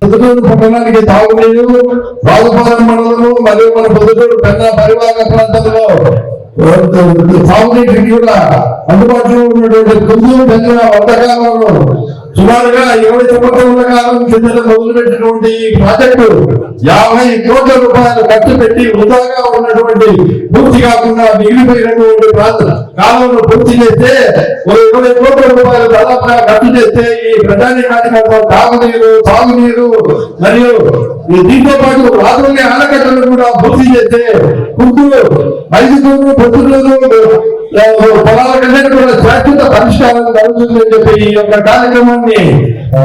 పొద్దుటూరు పట్టణానికి తాగునీరు రాజుపాలెం మండలము మరియు మన పొద్దుటూరు పెద్ద పరివాహక ప్రాంతంలో తాగునీటికి కూడా అందుబాటులో ఉన్నటువంటి కుందూరు పెద్ద వర్తకాలంలో సుమారుగా 20 సంవత్సరాల కాలం కింద మొదలుపెట్టినటువంటి ఈ ప్రాజెక్టు 50 కోట్ల రూపాయలు ఖర్చు పెట్టి వృధాగా ఉన్నటువంటి పూర్తి కాకుండా మిగిలిపోయినటువంటి కాలంలో పూర్తి చేస్తే 20 కోట్ల రూపాయలు దాదాపుగా ఖర్చు చేస్తే ఈ ప్రజానీకానికి తాగునీరు తాగునీరు మరియు దీంతో పాటు రాజుని ఆనకట్టలు కూడా పూర్తి చేస్తే కుంటూరు ఐదుగురు పొద్దుటూరు పొలాల కంటే కూడా శాశ్వత పరిష్కారం జరుగుతుందని చెప్పి ఈ యొక్క కార్యక్రమాన్ని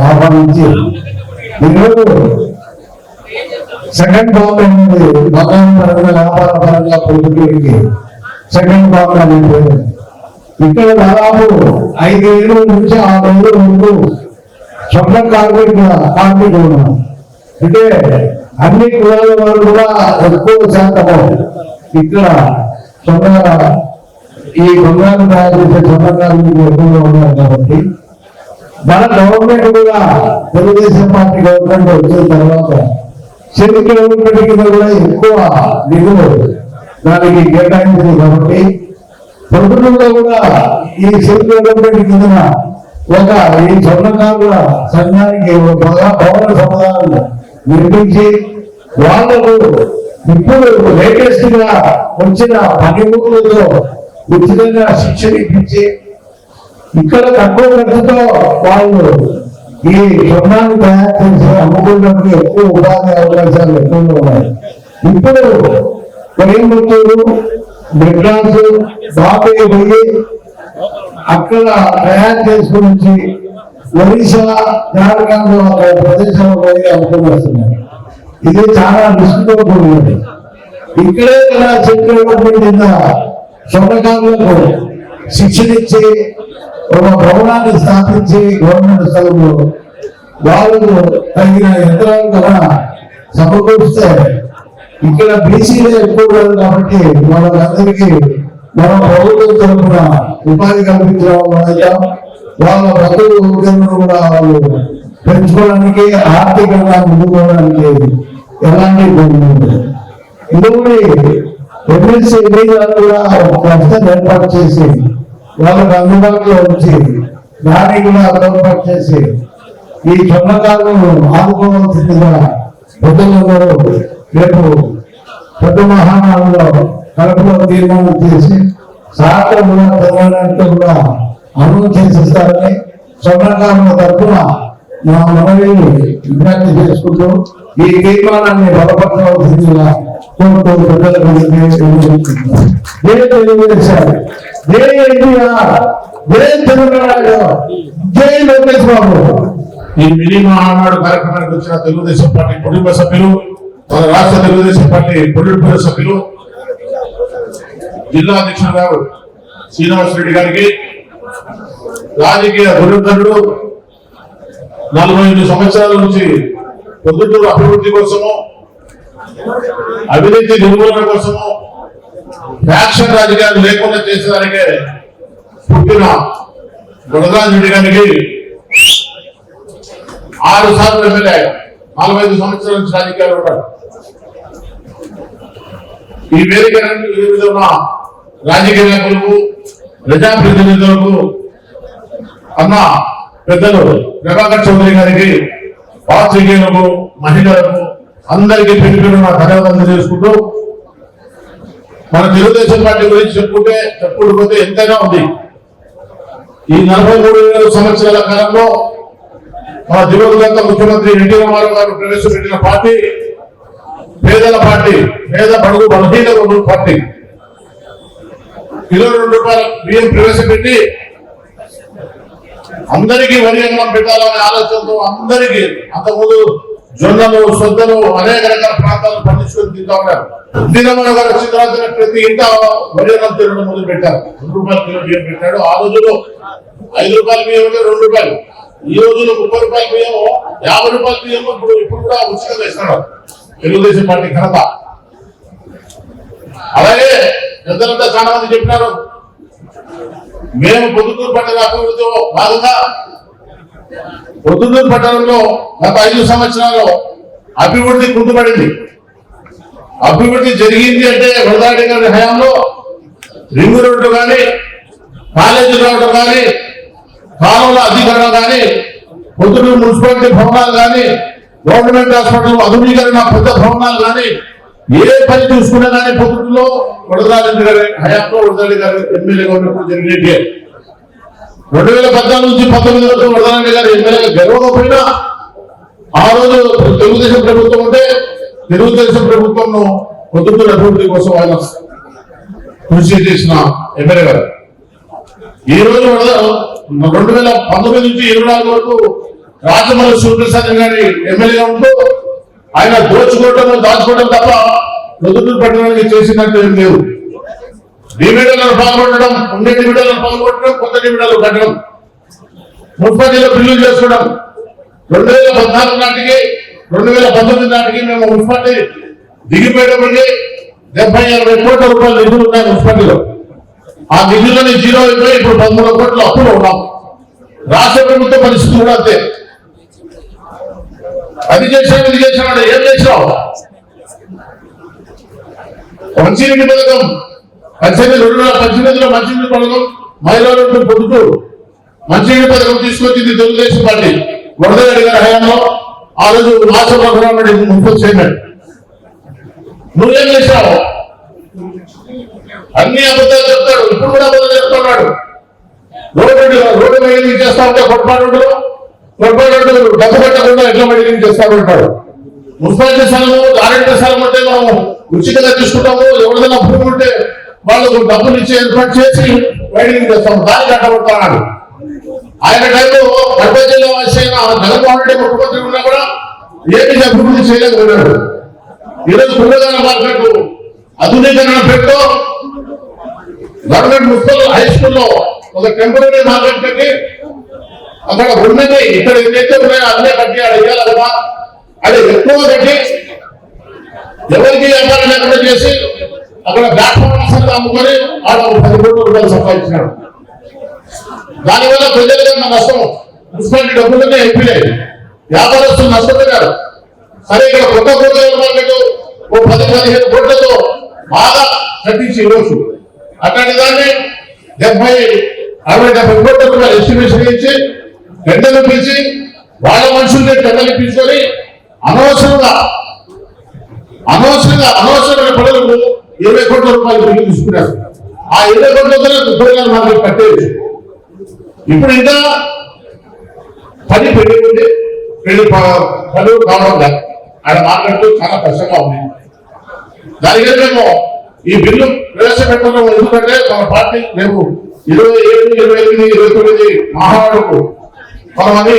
ఆహ్వానించి ఈరోజు సెకండ్ బాంబ్ అనేది మకాన్ పరంగా వ్యాపార పరంగా పొద్దుటూరికి సెకండ్ బాంబ్ అనేది ఇక్కడ దాదాపు 5 ఏళ్ళ నుంచి 6 ఏళ్ళ ముందు స్వర్ణ కార్మికులు ఉన్నారు. అంటే అన్ని కులాల వారు కూడా ఎక్కువ శాతము ఇక్కడ ఈ బంగారం తయారు చేసే స్వర్ణకారులు ఎక్కువగా ఉన్నారు కాబట్టి మన గవర్నమెంట్ కూడా తెలుగుదేశం పార్టీ గవర్నమెంట్ వచ్చిన తర్వాత సిల్క్ డెవలప్మెంట్ కింద కూడా ఎక్కువ నిధులు దానికి కేటాయించింది కాబట్టి ప్రభుత్వంలో కూడా ఈ సిల్క్ డెవలప్మెంట్ కింద ఈ స్వర్ణకారుల సంఘానికి భవన సముదాయాలు నిర్మించి వాళ్ళకు ఇప్పుడు లేటెస్ట్ గా వచ్చిన పనిముట్లతో ఉచితంగా శిక్షణ ఇప్పించి ఇక్కడ తక్కువ ఖర్చుతో వాళ్ళు ఈ స్వర్ణాన్ని తయారు చేసి అమ్ముకోవడానికి ఎక్కువ ఉపాధి అవకాశాలు ఎక్కువగా ఉన్నాయి. ఇప్పుడు కోయంబత్తూరు మెడ్రాస్ బాంబే పోయి అక్కడ తయారు చేసుకుని ఒరిస్సా జార్ఖండ్ ప్రదేశాలు పోయి అమ్ముకున్నారు. ఇది చాలా రిస్క్తో కూడినది. ఇక్కడే కదా చెప్పిన స్వర్ణకారులకు శిక్షణ ఇచ్చి ఒక భవనాన్ని స్థాపించి గవర్నమెంట్ స్థలంలో వాళ్ళకు తగిన యంత్రాలు కూడా సమకూరిస్తే ఇక్కడ బీసీలే ఎక్కువ కాదు కాబట్టి వాళ్ళందరికీ మన ప్రభుత్వం తరఫున ఉపాధి కల్పించడం వల్ల వాళ్ళ బతుకులను కూడా వాళ్ళు పెంచుకోవడానికి ఆర్థికంగా ముందుకోవడానికి ఎలాంటి ఇబ్బంది ఉంది. ఇంకొకటి ఎమ్మెల్సీ కూడా వ్యవస్థను ఏర్పాటు చేసి వాళ్ళకు అందుబాటులో ఉంచి దాన్ని కూడా ఏర్పాటు చేసి ఈ స్వర్ణకారులను ఆదుకోవాల్సిందిగా పెద్దలందరూ రేపు పెద్ద మహానాడులో కడపలో తీర్మానం చేసి సాయంత్రం కూడా తెలంగాణతో కూడా అమలు చేసిస్తారని స్వర్ణకారుల తరఫున మా మనవిని విజ్ఞప్తి చేసుకుంటూ ఈ తీర్మానాన్ని బలపరచవలసిందిగా కోరుతూ పెద్దలకు జై ఎన్టీఆర్, జై చంద్రబాబు, జై లోకేష్ బాబు. ఈ మినీ మహానాడు కార్యక్రమానికి వచ్చిన తెలుగుదేశం పార్టీ కుటుంబ సభ్యులు, మన రాష్ట్ర తెలుగుదేశం పార్టీ పొలిట్ సభ్యులు, జిల్లా అధ్యక్షుడు గారు శ్రీనివాస్ రెడ్డి గారికి, రాజకీయ దుర్గరుడు 45 సంవత్సరాల నుంచి పొద్దుటూరు అభివృద్ధి కోసము, అవినీతి నిర్మూలన కోసము, ఫ్యాక్షన్ రాజకీయాలు లేకుండా చేసేదానికే పుట్టిన గుణరాజ్ రెడ్డి గారికి 6 సార్లు ఎమ్మెల్యే, 45 సంవత్సరాల నుంచి రాజకీయాలు ఉంటారు. ఈ వేదిక మీద ఉన్న రాజకీయ నాయకులకు, ప్రజాప్రతినిధులకు, అన్న పెద్దలు ప్రభాకర్ చౌదరి గారికి, పాత్రికేయులకు, మహిళలకు అందరికీ పెట్టుకుని ధన్యవాదాలు తెలియజేసుకుంటూ, మన తెలుగుదేశం పార్టీ గురించి చెప్పుకుంటే ఎంతైనా ఉంది. ఈ 43 సంవత్సరాల కాలంలో మన దివంగత ముఖ్యమంత్రి ఎన్టీ రామారావు గారు ప్రవేశపెట్టిన పార్టీ పేదల పార్టీ, పేద బడుగు బలహీన వర్గాల పార్టీ. కిలో 2 రూపాయల బియ్యం ప్రవేశపెట్టి అందరికీ వరి అన్నం పెట్టాలనే ఆలోచనతో అందరికీ అంతకుముందు జొన్నలు, సొద్దలు అనేక రకాల ప్రాంతాలను పండించుకొని తింటా ఉన్నారు. దినమరావు గారు వచ్చిన తర్వాత ప్రతి ఇంట వరి అన్నం తినడం మొదలు పెట్టారు. 2 రూపాయల కిలో బియ్యం పెట్టాడు. ఆ రోజుల్లో 5 రూపాయల బియ్యం అంటే 2 రూపాయలు, ఈ రోజుల్లో 30 రూపాయల బియ్యం, 50 రూపాయల బియ్యం ఇప్పుడు కూడా ఉచితంగా ఇస్తున్నారు. తెలుగుదేశం పార్టీ ఘనత. అలాగే పెద్దలంతా చాలా మంది చెప్పినారు, మేము పొద్దుటూరు పట్టణ అభివృద్ధిలో భాగంగా పొద్దుటూరు పట్టణంలో గత 5 సంవత్సరాలు అభివృద్ధి కుంటుపడింది. అభివృద్ధి జరిగింది అంటే వరదాడి గారి హయాంలో రింగ్ రోడ్డు కానీ, కాలేజీ రోడ్డు కానీ, కాలువల అధికరణ కానీ, పొద్దుటూరు మున్సిపాలిటీ భవనాలు కానీ, గవర్నమెంట్ హాస్పిటల్ ఆధునీకరణ పెద్ద భవనాలు కానీ, ఏ పని చూసుకున్నా కానీ పొద్దుటూరులో వరదాడి గారి హయాంలో వరదాడి గారు ఎమ్మెల్యేగా ఉన్నప్పుడు జరిగినట్టే. 2014 నుంచి 19 వరకు వరదాడి గారు ఎమ్మెల్యేగా గెలవకపోయినా ఆ రోజు తెలుగుదేశం ప్రభుత్వం ఉంటే తెలుగుదేశం ప్రభుత్వంను పొద్దుటూరు అభివృద్ధి కోసం ఆయన కృషి చేసిన ఎమ్మెల్యే గారు. ఈ రోజు 2019 నుంచి 24 వరకు రాజమౌళి సూర్యప్రసాద్ గారి ఎమ్మెల్యేగా ఉంటూ ఆయన దోచుకోవడం దాచుకోవడం తప్ప పొద్దుటూరు పట్టణానికి చేసినట్టు ఏం లేవు. డివిడలను పాల్గొనడం, ఉండే డివిడలను పాల్గొనడం, కొత్త డివిడలు కట్టడం, మున్సిపాలిటీలో బిల్లులు చేసుకోవడం. 2014 నాటికి 2019 నాటికి మేము మున్సిపాలిటీ దిగిపోయేటప్పటికి 70-80 కోట్ల రూపాయలు నిధులు ఉన్నాయి మున్సిపాలిటీలో. ఆ నిధులని జీరో అయిపోయి ఇప్పుడు 13 కోట్ల అప్పులు ఉన్నాం. రాష్ట్ర ప్రభుత్వ పరిస్థితి కూడా అంతే. అది చేసాడు, ఇది చేసాడు, ఏం చేసావు? మంచినీటి పథకం 2018లో మంచినీటి పథకం మహిళలకు పొద్దుటూరు మంచినీటి పథకం తీసుకొచ్చింది తెలుగుదేశం పార్టీ వరదగాడి గారి హయాంలో. ఆ రోజు రాష్ట్ర మున్సిపల్ చైర్మన్. నువ్వేం చేశావు? అన్ని అబద్ధాలు చెప్తాడు, ఇప్పుడు కూడా అబద్ధాలు చెప్తున్నాడు. రోడ్డు మెయింటైన్ చేస్తా ఉంటే కొట్పాడు డబ్బు కట్టకుండా ఎట్లా మెయింటైన్ చేస్తా ఉంటాడు. మున్సిపాలిటీ స్థలము, ఆరోగ్య స్థలం అంటే మనం ఉచితంగా తీసుకుంటాము. ఎవరిదైనా భూమి ఉంటే వాళ్ళకు డబ్బులు ఇచ్చి ఏర్పాటు చేసి మెయింటైన్ చేస్తాము. దానికి అడ్డపడుతున్నాడు. ఆయన టైంలో కడప జిల్లా వాసి అయిన జగన్మోహన్ రెడ్డి ముఖ్యమంత్రి ఉన్నా కూడా ఏమీ అభివృద్ధి చేయలేకపోయాడు. ఈరోజు కూరగాయల మార్కెట్ ఆధునీకరణ పెట్టు గవర్నమెంట్ మున్సిపల్ హై స్కూల్లో ఒక టెంపరీ మార్కెట్ కట్టి అక్కడ ఉన్నది ఇక్కడ ఏదైతే ఉన్నాయో అన్నీ కట్టి అక్కడ ఇవ్వాలి కదా. అది ఎక్కువ కట్టి ఎవరికి వ్యాపారం లేకుండా చేసి అక్కడ ప్లాట్ఫామ్ అమ్ముకొని ఆడ 10 కోట్ల రూపాయలు సంపాదించినాడు. దానివల్ల ప్రజలకు నష్టం. మున్సిపాలిటీ డబ్బులనే అయిపోయాయి, వ్యాపారస్తులు నష్టపోయారు. సరే ఇక్కడ కొత్త కూరగాయల మార్కెట్ 10-15 కోట్లతో బాగా కట్టించి ఇవ్వచ్చు. అట్లాంటి దాన్ని 70-60 కోట్ల రూపాయలు ఎస్టిమేషన్ ఇచ్చి టెండర్లు పిలిచి వాళ్ళ మనుషుల్ని టెండర్లు పిలుచుకొని అనవసరమైన పనులకు 20 కోట్ల రూపాయలు బిల్లు తీసుకున్నారు. ఆ 20 కోట్లతో కూరగాయల మార్కెట్ కట్టేది. ఇప్పుడు ఇంకా పని పెరిగింది, పనులు కావడం లేదు. ఆయన మార్కెట్ చాలా కష్టంగా ఉంది. దానికని మేము ఈ బిల్లు ప్రవేశపెట్టడం ఎందుకంటే మన పార్టీ మేము 27, 28, 29 మహానాడుకు మనమని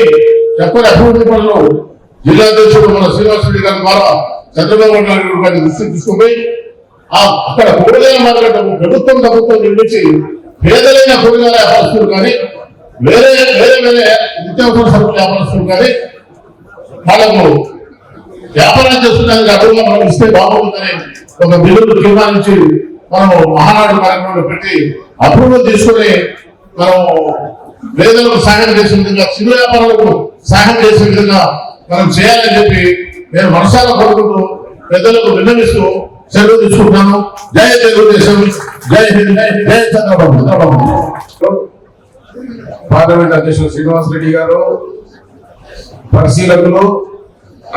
చెప్పని అభివృద్ధి పనులు జిల్లా అధ్యక్షుడు మన శ్రీనివాసరెడ్డి గారి ద్వారా చంద్రబాబు నాయుడు గారి దృష్టికి తీసుకుపోయి అక్కడ కూరగాయల మార్కెట్ ప్రభుత్వం నిర్మించి పేదలైన కూరగాయల వ్యాపారస్తులు కానీ వేరే నిత్యావసర సరుకుల వ్యాపారస్తులు కానీ వాళ్ళకు వ్యాపారం చేస్తున్నందుకు అడుగుగా మనం ఇస్తే బాగుంటుందని ఒక బిల్లును తీర్మానించి మనం మహానాడు కార్యక్రమంలో పెట్టి అప్రూవల్ తీసుకుని మనం పేదలకు సహాయం చేసే విధంగా, చిన్న వ్యాపారాలకు సహాయం చేసే విధంగా మనం చేయాలని చెప్పి నేను మనసారా కోరుకుంటూ పెద్దలకు విన్నవిస్తూ సెలవు తీసుకుంటున్నాను. జై తెలుగుదేశం, జై హింద్, జై చంద్రబాబు. పార్లమెంట్ అధ్యక్షులు శ్రీనివాసరెడ్డి గారు, పరిశీలకులు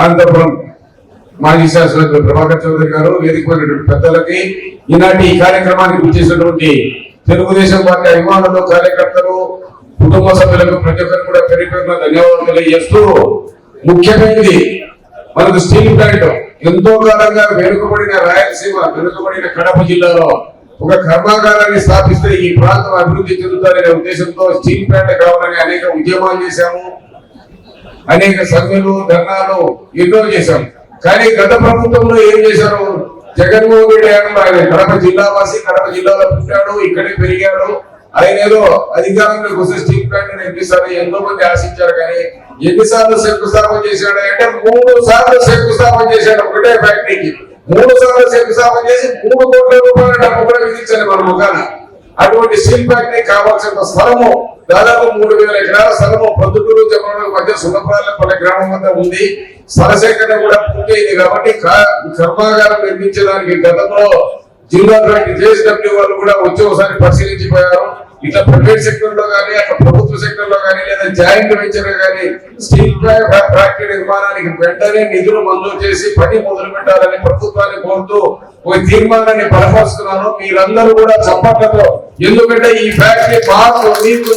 అనంతపురం మాజీ శాసనసభ్యులు ప్రభాకర్ చౌదరి గారు, వేదికమైనటువంటి పెద్దలకి, ఈనాటి ఈ కార్యక్రమానికి విచ్చేసినటువంటి తెలుగుదేశం పార్టీ అభిమానులు, కార్యకర్తలు, కుటుంబ సభ్యులకు ప్రతి ఒక్కరు కూడా పేరుపేరున ధన్యవాదాలు తెలియజేస్తూ, ముఖ్యమైనది మనకు స్టీల్ ప్లాంట్ ఎంతో కాలంగా వెనుకబడిన రాయలసీమ, వెనుకబడిన కడప జిల్లాలో ఒక కర్మాగారాన్ని స్థాపిస్తే ఈ ప్రాంతం అభివృద్ధి చెందుతారనే ఉద్దేశంతో స్టీల్ ప్లాంట్ కావాలని అనేక ఉద్యమాలు చేశాము, అనేక సమ్మెలు, ధర్నాలు ఎన్నో చేశాం. కానీ గత ప్రభుత్వంలో ఏం చేశారు? జగన్మోహన్ రెడ్డి ఆయన కడప జిల్లావాసి, కడప జిల్లాలో పుట్టాడు, ఇక్కడే పెరిగాడు. ఆయన ఏదో అధికారంలోకి వస్తే స్టీల్ ప్లాంట్ నిర్మిస్తారు ఎంతో మంది ఆశించారు. కానీ ఎన్నిసార్లు శంకుస్థాపన చేశాడు అంటే 3 సార్లు శంకుస్థాపన చేశాడు ఒకటే ఫ్యాక్టరీకి. 3 సార్లు శంకుస్థాపన చేసి 3 కోట్ల రూపాయల డబ్బు కూడా విధించాలి మన ముఖాన. అటువంటి స్టీల్ ఫ్యాక్టరీ కావాల్సిన స్థలము దాదాపు 3000 ఎకరాల స్థలము ప్రొద్దుటూరు జమలమడుగు మధ్య సున్నప్రాలపల్లి గ్రామం వద్ద ఉంది. స్థల సేకరణ కూడా పూర్తయింది కాబట్టి కర్మాగారం నిర్మించడానికి గతంలో జిల్లా జేఎస్డబ్ల్యూ వాళ్ళు కూడా వచ్చి ఒకసారి పరిశీలించిపోయారు. ఇట్లా ప్రైవేట్ సెక్టర్ లో కానీ అట్లా ప్రభుత్వ సెక్టర్ లో కానీ లేదా జాయింట్ వెంచర్ కానీ స్టీల్ ఫ్యాక్టరీ నిర్మాణానికి వెంటనే నిధులు మంజూరు చేసి పని మొదలు పెట్టాలని ప్రభుత్వాన్ని కోరుతూ ఒక తీర్మానాన్ని బలపరుస్తున్నాను. మీరందరూ కూడా చప్పట్లతో, ఎందుకంటే ఈ ఫ్యాక్టరీ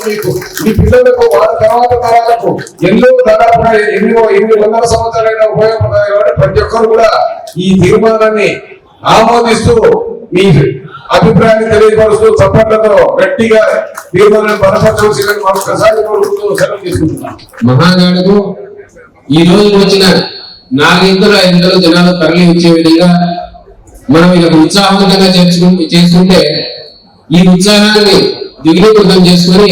మీకు మీ పిల్లలకు వాళ్ళ తర్వాత తరాలకు ఎన్నో దాదాపుగా ఎన్ని వందల సంవత్సరాలైనా ఉపయోగపడతాయి కాబట్టి ప్రతి ఒక్కరు కూడా ఈ తీర్మానాన్ని ఆమోదిస్తూ మీ అభిప్రాయాన్ని తెలియపరుస్తూ చప్పట్లతో గట్టిగా తీర్మానాన్ని బలపరచవలసిందని మరొకసారి కోరుకుంటూ సెలవు తీసుకుంటున్నాం. మహానాడుకు ఈ రోజు వచ్చిన 4-5 జనాలు తరలి వచ్చే విధంగా మనం ఇక ఉత్సాహవంతంగా చేసుకుంటే ఈ ఉత్సాహాన్ని దిగులీకృతం చేసుకుని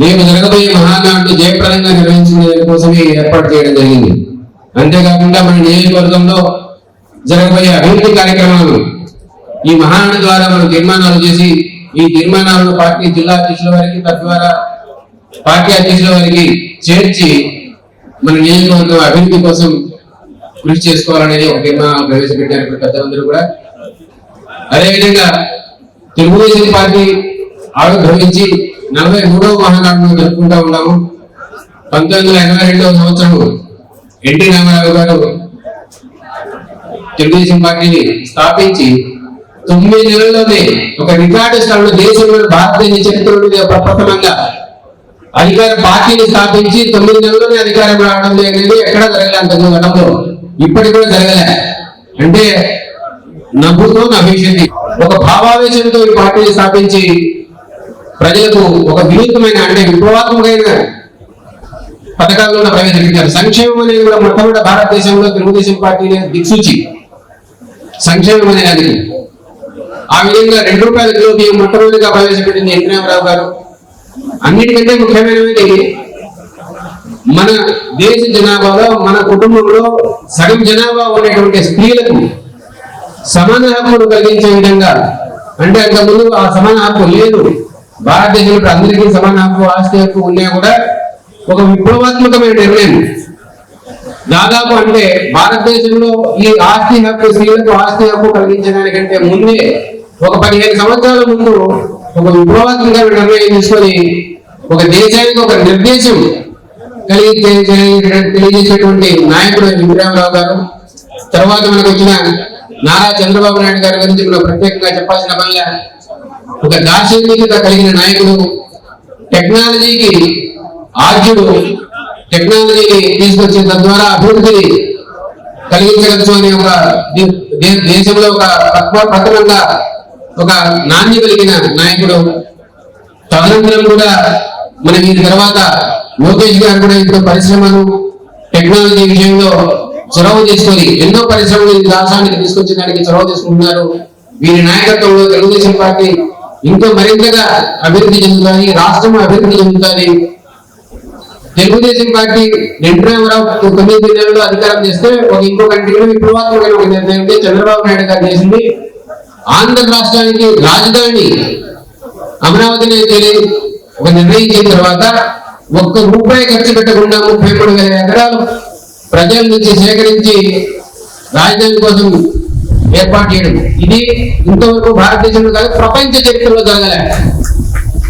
రేపు జరగబోయే మహానాడు జయప్రదంగా నిర్వహించే కోసమే ఏర్పాటు చేయడం జరిగింది. అంతేకాకుండా మన నియోజకవర్గంలో జరగబోయే అభివృద్ధి కార్యక్రమాలు ఈ మహానాడు ద్వారా మనం తీర్మానాలు చేసి ఈ తీర్మానాలను పార్టీ జిల్లా అధ్యక్షుల వారికి తద్వారా పార్టీ అధ్యక్షుల వారికి చేర్చి మన నియోజకవర్గం అభివృద్ధి కోసం కృషి చేసుకోవాలనేది ఒక తీర్మానం ప్రవేశపెట్టారు పెద్దలందరూ కూడా. అదేవిధంగా తెలుగుదేశం పార్టీ ఆవిర్భవించి 43వ మహానాడును జరుపుకుంటా ఉన్నాము. 1982వ సంవత్సరం ఎన్టీ రామారావు గారు తెలుగుదేశం పార్టీని స్థాపించి 9 నెలల్లోనే ఒక రికార్డు స్థానంలో దేశంలో భారతదేశ చరిత్రలో ప్రప్రథమంగా అధికార పార్టీని స్థాపించి 9 నెలల్లోనే అధికారం రావడం అనేది ఎక్కడా జరగలే. అంతకు గతంలో ఇప్పటికి కూడా జరగలే. అంటే నవ్వుతో నవ్వించింది ఒక భావావేశంతో ఈ పార్టీని స్థాపించి ప్రజలకు ఒక వినూత్నమైన అంటే విప్లవాత్మకమైన పథకాలను ప్రవేశపెట్టారు. సంక్షేమం అనేది కూడా మొట్టమొదటి భారతదేశంలో తెలుగుదేశం పార్టీ దిక్సూచి సంక్షేమం అనేది. ఆ విధంగా ₹2 కిలో బియ్యం మొట్టమొదటిగా ప్రవేశపెట్టింది ఎన్టీ రామారావు గారు. అన్నిటికంటే ముఖ్యమైనది మన దేశ జనాభాలో మన కుటుంబంలో సగం జనాభా ఉన్నటువంటి స్త్రీలకు సమాన హక్కులు కలిగించే విధంగా, అంటే అంతకుముందు ఆ సమాన హక్కు లేదు భారతదేశంలో, అందరికీ సమాన హక్కు ఆస్తి హక్కు ఉన్నా కూడా ఒక విప్లవాత్మకమైన నిర్ణయం. దాదాపు అంటే భారతదేశంలో ఈ ఆస్తి హక్కు స్త్రీలకు ఆస్తి హక్కు కలిగించడానికంటే ముందే ఒక 15 సంవత్సరాల ముందు ఒక విప్లవాత్మకమైన నిర్ణయం తీసుకొని ఒక దేశానికి ఒక నిర్దేశం తెలియజేసేటువంటి నాయకుడు ఎన్టీ రామారావు గారు. తర్వాత మనకు వచ్చిన నారా చంద్రబాబు నాయుడు గారి గురించి మనం ప్రత్యేకంగా చెప్పాల్సిన పనిలే. ఒక దార్శనికత కలిగిన నాయకుడు, టెక్నాలజీకి ఆద్యుడు, టెక్నాలజీని తీసుకొచ్చిన తద్వారా అభివృద్ధి కలిగించవచ్చు అనే ఒక దేశంలో ఒక ప్రథమంగా ఒక నాణ్య కలిగిన నాయకుడు. తదనంతరం కూడా మనకి తర్వాత లోకేష్ గారు కూడా ఇప్పుడు పరిశ్రమలు టెక్నాలజీ విషయంలో చొరవ తీసుకొని ఎన్నో పరిశ్రమలు రాష్ట్రానికి తీసుకొచ్చడానికి చొరవ తీసుకుంటున్నారు. వీరి నాయకత్వంలో తెలుగుదేశం పార్టీ ఇంకా మరింతగా అభివృద్ధి చెందుతుంది, రాష్ట్రం అభివృద్ధి చెందుతుంది. తెలుగుదేశం పార్టీ ఎన్టీ రామారావు 9 నెలల్లో అధికారం చేస్తే ఇంకొక విప్లవాత్మకమైన ఒక నిర్ణయం చంద్రబాబు నాయుడు గారు చేసింది. ఆంధ్ర రాష్ట్రానికి రాజధాని అమరావతిని ఒక నిర్ణయించిన తర్వాత ₹1 ఖర్చు పెట్టకుండా 33,000 ఎకరాలు ప్రజల నుంచి సేకరించి రాజధాని కోసం ఏర్పాటు చేయడం, ఇది ఇంతవరకు భారతదేశంలో కాదు ప్రపంచ చరిత్రలో జరగలే.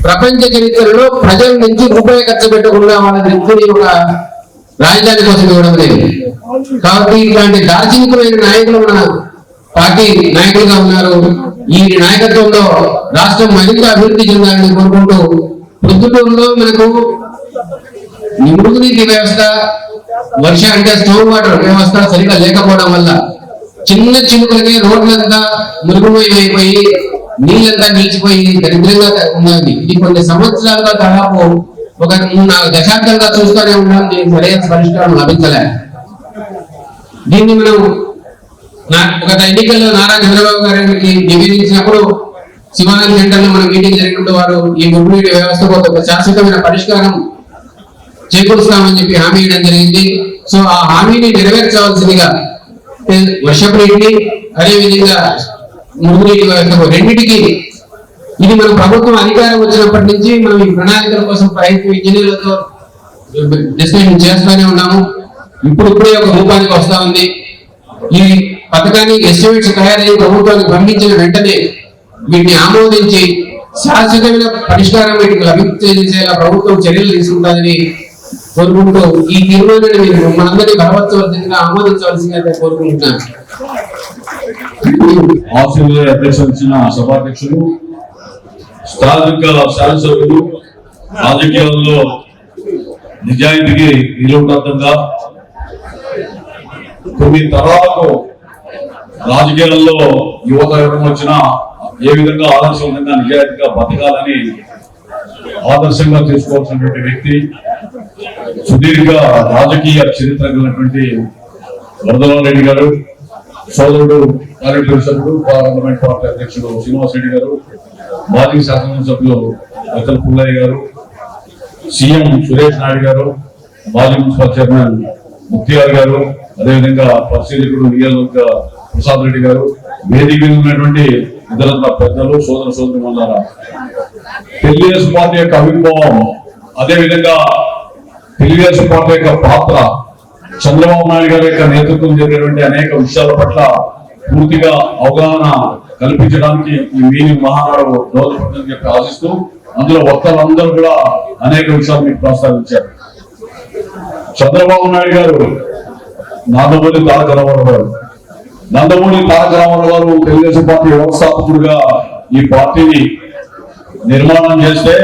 ప్రపంచ చరిత్రలో ప్రజల నుంచి ₹1 ఖర్చు పెట్టకుండా వాళ్ళ వ్యక్తిని ఒక రాజధాని కోసం ఇవ్వడం లేదు. కాబట్టి ఇలాంటి దార్శనికమైన నాయకులు మన పార్టీ నాయకులుగా ఉన్నారు. ఈ నాయకత్వంలో రాష్ట్రం మరింత అభివృద్ధి చెందాలని కోరుకుంటూ, ప్రొద్దుటూరులో మనకు మురుగునీటి వ్యవస్థ, వర్ష అంటే స్టోర్ వాటర్ వ్యవస్థ సరిగా లేకపోవడం వల్ల చిన్న చినుకులకి రోడ్లంతా మురుగుమయమైపోయి నీళ్ళంతా నిలిచిపోయి దరిద్రంగా ఉన్నది. ఇది కొన్ని సంవత్సరాలుగా దాదాపు ఒక 3-4 దశాబ్దాలుగా చూస్తూనే ఉన్నాం. దీనికి సరైన పరిష్కారం లభించలే. దీన్ని మనం గత ఎన్నికల్లో నారా చంద్రబాబు గారికి నివేదించినప్పుడు శివానంద్ సెంటర్లో మన మీటింగ్ జరిగినప్పుడు వారు ఈ మురుగునీటి వ్యవస్థకు ఒక శాశ్వతమైన పరిష్కారం చేకూరుస్తామని చెప్పి హామీ ఇవ్వడం జరిగింది. సో ఆ హామీని నెరవేర్చవలసిందిగా వర్షపు నీటిని అదేవిధంగా మురుగునీటి వ్యవస్థకు రెండింటికి ఇది మన ప్రభుత్వం అధికారం వచ్చినప్పటి నుంచి మనం ఈ ప్రణాళికల కోసం ఇంజనీర్లతో డిస్కషన్ చేస్తూనే ఉన్నాము. ఇప్పుడే ఒక రూపానికి వస్తా ఉంది. ఈ పథకాన్ని ఎస్టిమేట్స్ తయారయ్యి ప్రభుత్వానికి పంపించిన వెంటనే వీటిని ఆమోదించి శాశ్వతమైన పరిష్కారం వీటికి లభించేలా ప్రభుత్వం చర్యలు తీసుకుంటుందని కోరుకుంటూ ఈ తీర్మానాన్ని మీరు మనందరినీ బలవత్సవలసిందిగా ఆమోదించవలసిందిగా కోరుకుంటున్నాను. ఆస్ట్రేలియా అధ్యక్షులు ఇచ్చిన సభాధ్యక్షులు, స్థానిక శాసనసభ్యులు, రాజకీయాల్లో నిజాయితీకి నిలువుటద్దంగా కొన్ని తరాలకు రాజకీయాల్లో యువత ఎవరైనా వచ్చినా ఏ విధంగా ఆదర్శవంతంగా నిజాయితీగా బతకాలని ఆదర్శంగా తీసుకోవాల్సినటువంటి వ్యక్తి, సుదీర్ఘ రాజకీయ చరిత్ర కలిగినటువంటి వరదరారెడ్డి గారు, సోదరుడు పార్లమెంటరీ సభ్యుడు పార్లమెంట్ పార్టీ అధ్యక్షుడు శ్రీనివాస్ రెడ్డి గారు, మాజీ శాసనసభ్యులు అఖిల పుల్లయ్య గారు, సీఎం సురేష్ నాయుడు గారు, మాజీ మున్సిపల్ చైర్మన్ ముక్తియార్ గారు, అదేవిధంగా పరిశీలకుడు నియోజకవర్గ ప్రసాద్ రెడ్డి గారు, వేదిక మీద ఉన్నటువంటి ఇతర పెద్దలు, సోదర సోదరి మండలారా, తెలుగుదేశం పార్టీ యొక్క ఆవిర్భావం, అదేవిధంగా తెలుగుదేశం పార్టీ యొక్క పాత్ర, చంద్రబాబు నాయుడు గారి యొక్క నేతృత్వం జరిగినటువంటి అనేక విషయాల పట్ల పూర్తిగా అవగాహన కల్పించడానికి ఈ మీటింగ్ మహానాడు దోహదపడుతుందని చెప్పి ఆశిస్తూ, అందులో వక్తలందరూ కూడా అనేక విషయాలు మీకు ప్రస్తావించారు. చంద్రబాబు నాయుడు గారు, నందమూరి తారక రామారావు గారు, నందమూరి తారక రామారావు గారు తెలుగుదేశం పార్టీ వ్యవస్థాపకుడుగా ఈ పార్టీని నిర్మాణం చేస్తే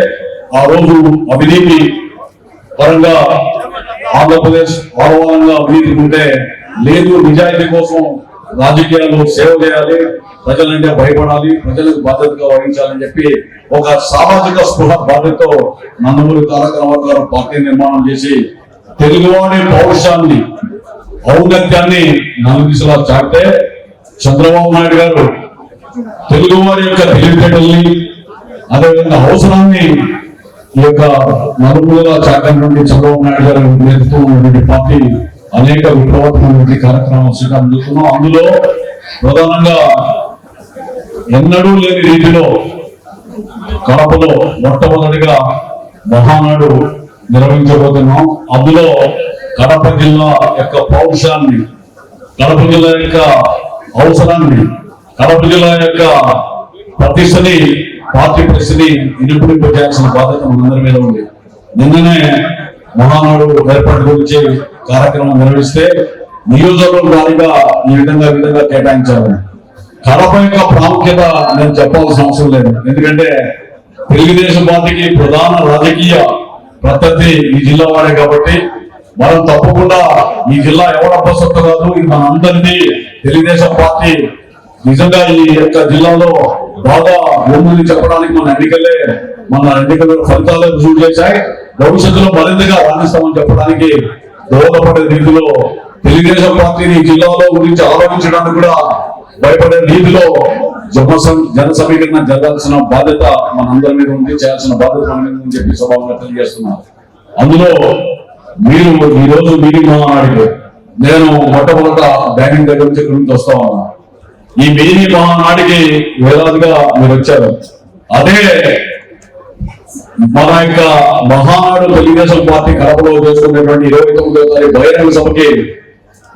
ఆ రోజు అవినీతి పరంగా ఆంధ్రప్రదేశ్ ఆహ్వానంగా అవినీతి ఉంటే లేదు, నిజాయితీ కోసం రాజకీయాల్లో సేవ చేయాలి, ప్రజలంటే భయపడాలి, ప్రజలకు బాధ్యతగా వహించాలని చెప్పి ఒక సామాజిక స్పృహ బాధ్యతతో నందమూరి తారక రామారావు గారు పార్టీ నిర్మాణం చేసి తెలుగువాడి పౌరుషాన్ని, ఔన్నత్యాన్ని నలుదిశలా చాటితే, చంద్రబాబు నాయుడు గారు తెలుగువారి యొక్క తెలివితేటల్ని, అదేవిధంగా అవసరాన్ని ఈ యొక్క నలుగురుగా చాటినటువంటి చంద్రబాబు నాయుడు గారు నేతృత్వం ఉన్నటువంటి పార్టీ అనేక విప్లవాత్మక కార్యక్రమాలు శ్రీకారం చూస్తున్నాం. అందులో ప్రధానంగా ఎన్నడూ లేని రీతిలో కడపలో మొట్టమొదటిగా మహానాడు నిర్వహించబోతున్నాం. అందులో కడప జిల్లా యొక్క పౌరుషాన్ని, కడప జిల్లా యొక్క అవసరాన్ని, కడప జిల్లా యొక్క ప్రతిష్టని, పార్టీ పరిస్థితిని ఇనుపడింపజేయాల్సిన బాధ్యత మనందరి మీద ఉంది. నిన్ననే మహానాడు ఏర్పాటు గురించి కార్యక్రమం నిర్వహిస్తే నియోజకవర్గం వారీగా ఈ విధంగా కేటాయించాలని. కడప యొక్క ప్రాముఖ్యత నేను చెప్పాల్సిన అవసరం లేదు, ఎందుకంటే తెలుగుదేశం పార్టీకి ప్రధాన రాజకీయ ప్రత్యర్థి ఈ జిల్లా వాడే కాబట్టి మనం తప్పకుండా ఈ జిల్లా ఎవరబ్బా సొంత కాదు, ఇది మన అందరినీ తెలుగుదేశం పార్టీ నిజంగా ఈ యొక్క జిల్లాలో బాగా ముందు చెప్పడానికి మన ఎన్నికల ఫలితాలు రుజువు చేశాయి. భవిష్యత్తులో మరింతగా రాణిస్తామని చెప్పడానికి దోహదపడే రీతిలో తెలుగుదేశం పార్టీని జిల్లాలో గురించి ఆలోచించడానికి కూడా భయపడే రీతిలో జన సమీకరణ జరగాల్సిన బాధ్యత మనందరి మీద ఉంది, చేయాల్సిన బాధ్యత మన మీద ఉందని చెప్పి సభలో తెలియజేస్తున్నారు. అందులో మీరు ఈ రోజు మీటింగ్ మహానాడికి నేను మొట్టమొదట బ్యాంకింగ్ దగ్గర నుంచి ఇక్కడ నుంచి వస్తా ఉన్నా. ఈ మీటింగ్ మహానాడికి వేలాదిగా మీరు వచ్చారు. అదే మన యొక్క మహానాడు తెలుగుదేశం పార్టీ కడపలో చేసుకునేటువంటి 29వ తారీఖు బహిరంగ సభకి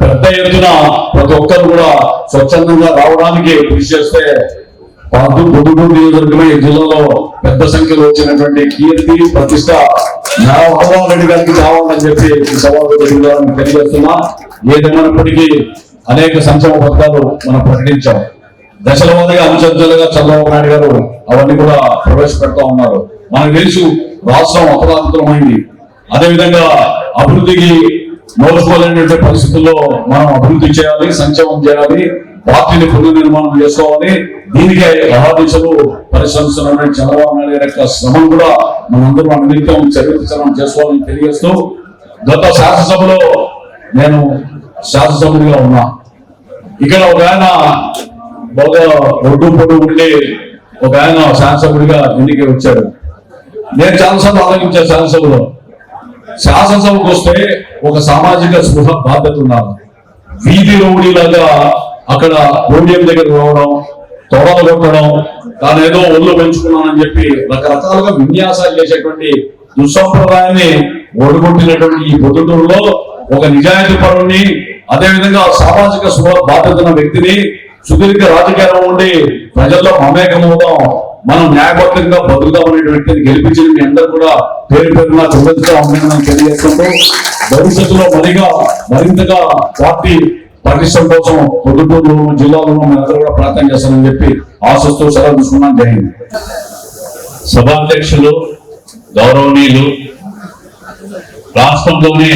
పెద్ద ఎత్తున ప్రతి ఒక్కరు కూడా స్వచ్ఛందంగా రావడానికి కృషి చేస్తే పొద్దుటూరు నియోజకవర్గమే ఈ జిల్లాలో పెద్ద సంఖ్యలో వచ్చినటువంటి కీర్తి ప్రతిష్ట రెడ్డి గారికి కావాలని చెప్పి ఈ సభలో తెలియజేస్తున్నా. ఏదేమైనప్పటికీ అనేక సంక్షేమ పథకాలు మనం ప్రకటించాం. దశల వారీగా అంచెలుగా చంద్రబాబు నాయుడు గారు అవన్నీ కూడా ప్రవేశపెడతా ఉన్నారు. మనకు తెలుసు రాష్ట్రం అపరాధితమైంది. అదేవిధంగా అభివృద్ధికి నోచుకోలేనటువంటి పరిస్థితుల్లో మనం అభివృద్ధి చేయాలి, సంక్షేమం చేయాలి, పార్టీని పునర్నిర్మాణం చేసుకోవాలి. దీనికే అహాదిశలు పరిశ్రమిస్తున్న చంద్రబాబు నాయుడు గారి యొక్క శ్రమం కూడా మనందరూ నిమిత్తం చరిత్రం చేసుకోవాలని తెలియజేస్తూ, గత శాసనసభలో నేను శాసనసభ్యుడిగా ఉన్నా. ఇక్కడ ఒక ఆయన బాగా ఒడ్డు పొడ్డు ఉండి ఒక ఆయన శాసనసభ్యుడిగా ఎన్నిక వచ్చాడు. నేను చాలాసార్లు ఆలోచించాను, శాసనసభకు వస్తే ఒక సామాజిక స్పృహ బాధ్యత ఉండాలి. వీధి రౌడీలాగా అక్కడ పోడియం దగ్గర రావడం, తొడలు కొట్టడం, తాను ఏదో ఒళ్ళు పెంచుకున్నానని చెప్పి రకరకాలుగా విన్యాసాలు చేసేటువంటి దుస్సంప్రదాయాన్ని ఓడిగొట్టినటువంటి ఈ పొద్దుటూరులో ఒక నిజాయితీ పరుణ్ణి, అదేవిధంగా సామాజిక బాధ్యత ఉన్న వ్యక్తిని, సుదీర్ఘ రాజకీయాల్లో ఉండి ప్రజల్లో మమేకమవుదాం, మనం న్యాయబద్ధంగా బతుకుదాం అనే వ్యక్తిని గెలిపించింది మీ అందరూ కూడా పేరు పేరున కృతజ్ఞతగా ఉందని తెలియజేస్తుంటూ భవిష్యత్తులో మరింతగా పార్టీ పటిష్టం కోసం పొద్దుటూరు జిల్లాలో అందరూ కూడా ప్రార్థన చేస్తానని చెప్పి ఆశిస్తూ సెలవు తీసుకున్నాను. జై హింద్. సభాధ్యక్షులు గౌరవనీయులు, రాష్ట్రంలోనే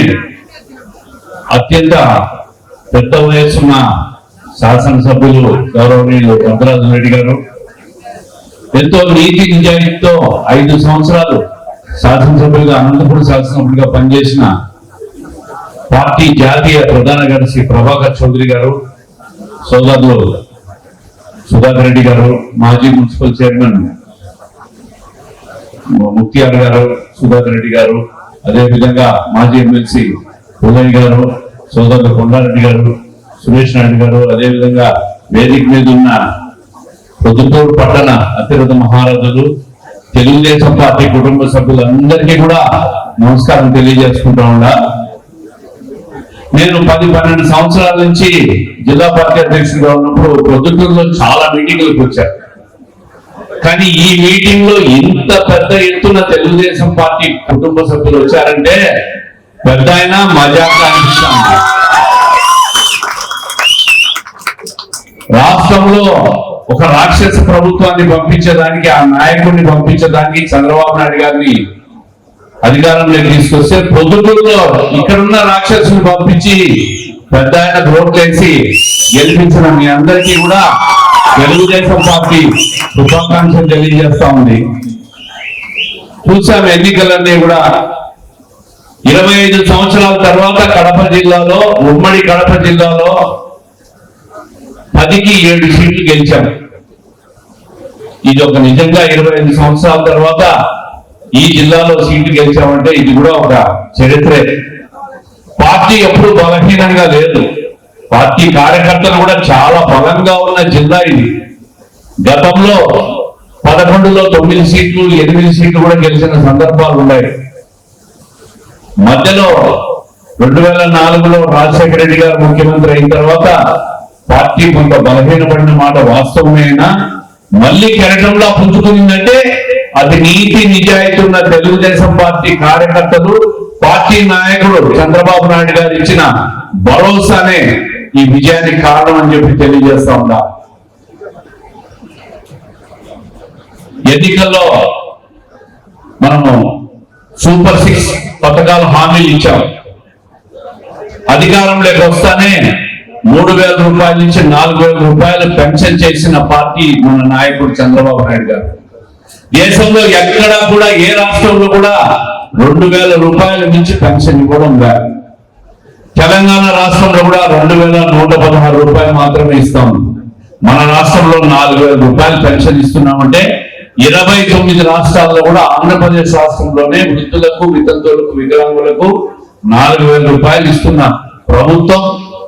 అత్యంత పెద్ద వయసున్న శాసనసభ్యులు గౌరవనీయులు భద్రాద్రి రెడ్డి గారు, ఎంతో నీతి నిజాయితీతో 5 సంవత్సరాలు శాసనసభ్యులుగా, అనంతపురం శాసనసభ్యులుగా పనిచేసిన పార్టీ జాతీయ ప్రధాన కార్యదర్శి ప్రభాకర్ చౌదరి గారు, సోదరులు సుధాకర్ రెడ్డి గారు, మాజీ మున్సిపల్ చైర్మన్ ముక్తియార్ గారు, సుధాకర్ రెడ్డి గారు, అదేవిధంగా మాజీ ఎమ్మెల్సీ ఉదయ్ గారు, సోదరులు కొండారెడ్డి గారు, సురేష్ నాయుడు గారు, అదేవిధంగా వేదిక మీద ఉన్న పొద్దుటూరు పట్టణ అతిరథ మహారాజులు, తెలుగుదేశం పార్టీ కుటుంబ సభ్యులందరికీ కూడా నమస్కారం తెలియజేసుకుంటా ఉన్నా. నేను 10-12 సంవత్సరాల నుంచి జిల్లా పార్టీ అధ్యక్షుడిగా ఉన్నప్పుడు పొద్దుటూరులో చాలా మీటింగ్లకు వచ్చాను. కానీ ఈ మీటింగ్ లో ఇంత పెద్ద ఎత్తున తెలుగుదేశం పార్టీ కుటుంబ సభ్యులు వచ్చారంటే పెద్ద అయినా మజాగా అనిపిస్తుంది. రాష్ట్రంలో ఒక రాక్షస ప్రభుత్వాన్ని పంపించడానికి, ఆ నాయకుడిని పంపించడానికి చంద్రబాబు నాయుడు గారిని అధికారంలోకి తీసుకొస్తే పొద్దుటూరులో ఇక్కడున్న రాక్షసుని పంపించి పెద్ద ఆయన ఓట్లేసి గెలిపించిన మీ అందరికీ కూడా తెలుగుదేశం పార్టీ శుభాకాంక్షలు తెలియజేస్తా ఉంది. చూసాం ఎన్నికలన్నీ కూడా 25 సంవత్సరాల తర్వాత కడప జిల్లాలో, ఉమ్మడి కడప జిల్లాలో 10కి 7 సీట్లు గెలిచాం. ఇది ఒక నిజంగా 25 సంవత్సరాల తర్వాత ఈ జిల్లాలో సీట్లు గెలిచామంటే ఇది కూడా ఒక చరిత్రే. పార్టీ ఎప్పుడు బలహీనంగా లేదు, పార్టీ కార్యకర్తలు కూడా చాలా బలంగా ఉన్న జిల్లా ఇది. గతంలో 11లో 9 సీట్లు 8 సీట్లు కూడా గెలిచిన సందర్భాలు ఉన్నాయి. మధ్యలో 2004లో రాజశేఖర రెడ్డి గారు ముఖ్యమంత్రి అయిన తర్వాత పార్టీ కొంత బలహీనపడిన మాట వాస్తవమేనా, మళ్ళీ కెరటంలో పుంజుకుందంటే అది నీతి నిజాయితీ ఉన్న తెలుగుదేశం పార్టీ కార్యకర్తలు, పార్టీ నాయకుడు చంద్రబాబు నాయుడు గారు ఇచ్చిన భరోసానే ఈ విజయానికి కారణం అని చెప్పి తెలియజేస్తా ఉన్నా. ఎన్నికల్లో మనము సూపర్ 6 పథకాలు హామీలు ఇచ్చాం. అధికారంలోకి వస్తానే 3,000 రూపాయల నుంచి 4,000 రూపాయలు పెన్షన్ చేసిన పార్టీ మన నాయకుడు చంద్రబాబు నాయుడు గారు. దేశంలో ఎక్కడా కూడా, ఏ రాష్ట్రంలో కూడా 2,000 రూపాయల నుంచి పెన్షన్ ఇవ్వడం కాదు. తెలంగాణ రాష్ట్రంలో కూడా 2,116 రూపాయలు మాత్రమే ఇస్తాం. మన రాష్ట్రంలో 4,000 రూపాయలు పెన్షన్ ఇస్తున్నామంటే 29 రాష్ట్రాల్లో కూడా, ఆంధ్రప్రదేశ్ రాష్ట్రంలోనే వృద్ధులకు, వితంతువులకు, వికలాంగులకు 4,000 రూపాయలు ఇస్తున్న ప్రభుత్వం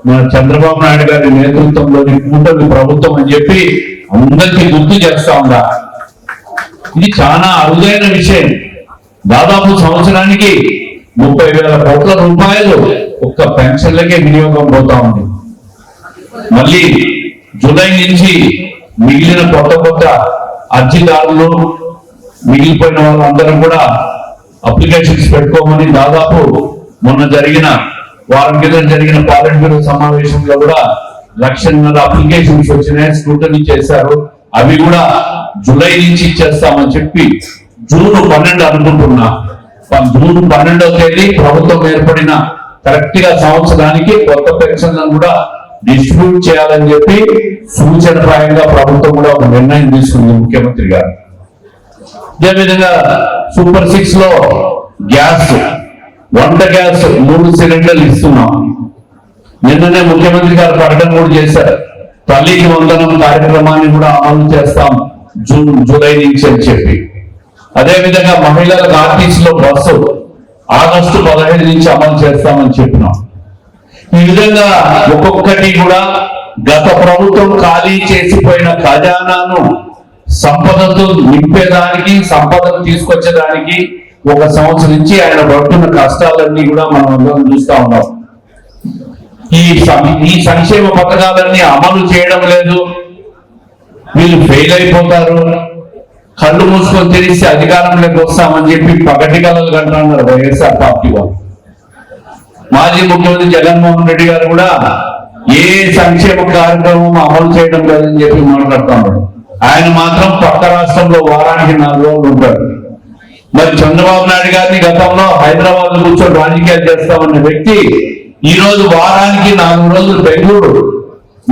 మన చంద్రబాబు నాయుడు గారి నేతృత్వంలోని కూటమి ప్రభుత్వం అని చెప్పి అందరికీ గుర్తు చేస్తా ఉందా. ఇది చాలా అరుదైన విషయం. దాదాపు సంవత్సరానికి 30,000 కోట్ల రూపాయలు ఒక్క పెన్షన్లకే వినియోగం పోతా ఉంది. మళ్ళీ జూలై నుంచి మిగిలిన కొత్త అర్జీదారులు, మిగిలిపోయిన వాళ్ళందరూ కూడా అప్లికేషన్స్ పెట్టుకోమని దాదాపు మొన్న జరిగిన వారం కింద జరిగిన పార్లమెంట్ సమావేశంలో కూడా 1,00,000 అప్లికేషన్స్ వచ్చినాయి, స్క్రూటనీ చేశారు. అవి కూడా జూలై నుంచి ఇచ్చేస్తామని చెప్పి జూన్ 12 అనుకుంటున్నా. జూన్ 12వ తేదీ ప్రభుత్వం ఏర్పడిన కరెక్ట్ గా సంవత్సరానికి కొత్త పెన్షన్లను కూడా డిస్ట్రిబ్యూట్ చేయాలని చెప్పి సూచనప్రాయంగా ప్రభుత్వం కూడా ఒక నిర్ణయం తీసుకుంది ముఖ్యమంత్రి గారు. అదేవిధంగా సూపర్ 6 లో గ్యాస్, వంట గ్యాస్ 3 సిలిండర్లు ఇస్తున్నాం. నిన్ననే ముఖ్యమంత్రి గారు ప్రకటన కూడా చేశారు, తల్లికి వందనం కార్యక్రమాన్ని కూడా అమలు చేస్తాం జూలై నుంచి అని చెప్పి. అదేవిధంగా మహిళలకు ఆర్టీసీలో బస్సు ఆగస్టు 15 నుంచి అమలు చేస్తామని చెప్పినాం. ఈ విధంగా ఒక్కొక్కటి కూడా గత ప్రభుత్వం ఖాళీ చేసిపోయిన ఖజానాను సంపదతో నింపేదానికి, సంపదను తీసుకొచ్చేదానికి 1 సంవత్సరం నుంచి ఆయన పడుతున్న కష్టాలన్నీ కూడా మనం అందరం చూస్తా ఉన్నాం. ఈ సంక్షేమ పథకాలన్నీ అమలు చేయడం లేదు, వీళ్ళు ఫెయిల్ అయిపోతారు, కళ్ళు మూసుకొని తెలిసి అధికారంలోకి వస్తామని చెప్పి పగటి కలలు కంటున్నారు వైఎస్ఆర్ పార్టీ వాళ్ళు. మాజీ ముఖ్యమంత్రి జగన్మోహన్ రెడ్డి గారు కూడా ఏ సంక్షేమ కార్యక్రమం అమలు చేయడం లేదని చెప్పి మాట్లాడుతున్నారు. ఆయన మాత్రం పక్క రాష్ట్రంలో వారానికి 4 రోజులు ఉంటారు. మరి చంద్రబాబు నాయుడు గారిని గతంలో హైదరాబాద్ లో కూర్చొని రాజకీయాలు చేస్తామన్న వ్యక్తి ఈ రోజు వారానికి 4 రోజులు బెంగళూరు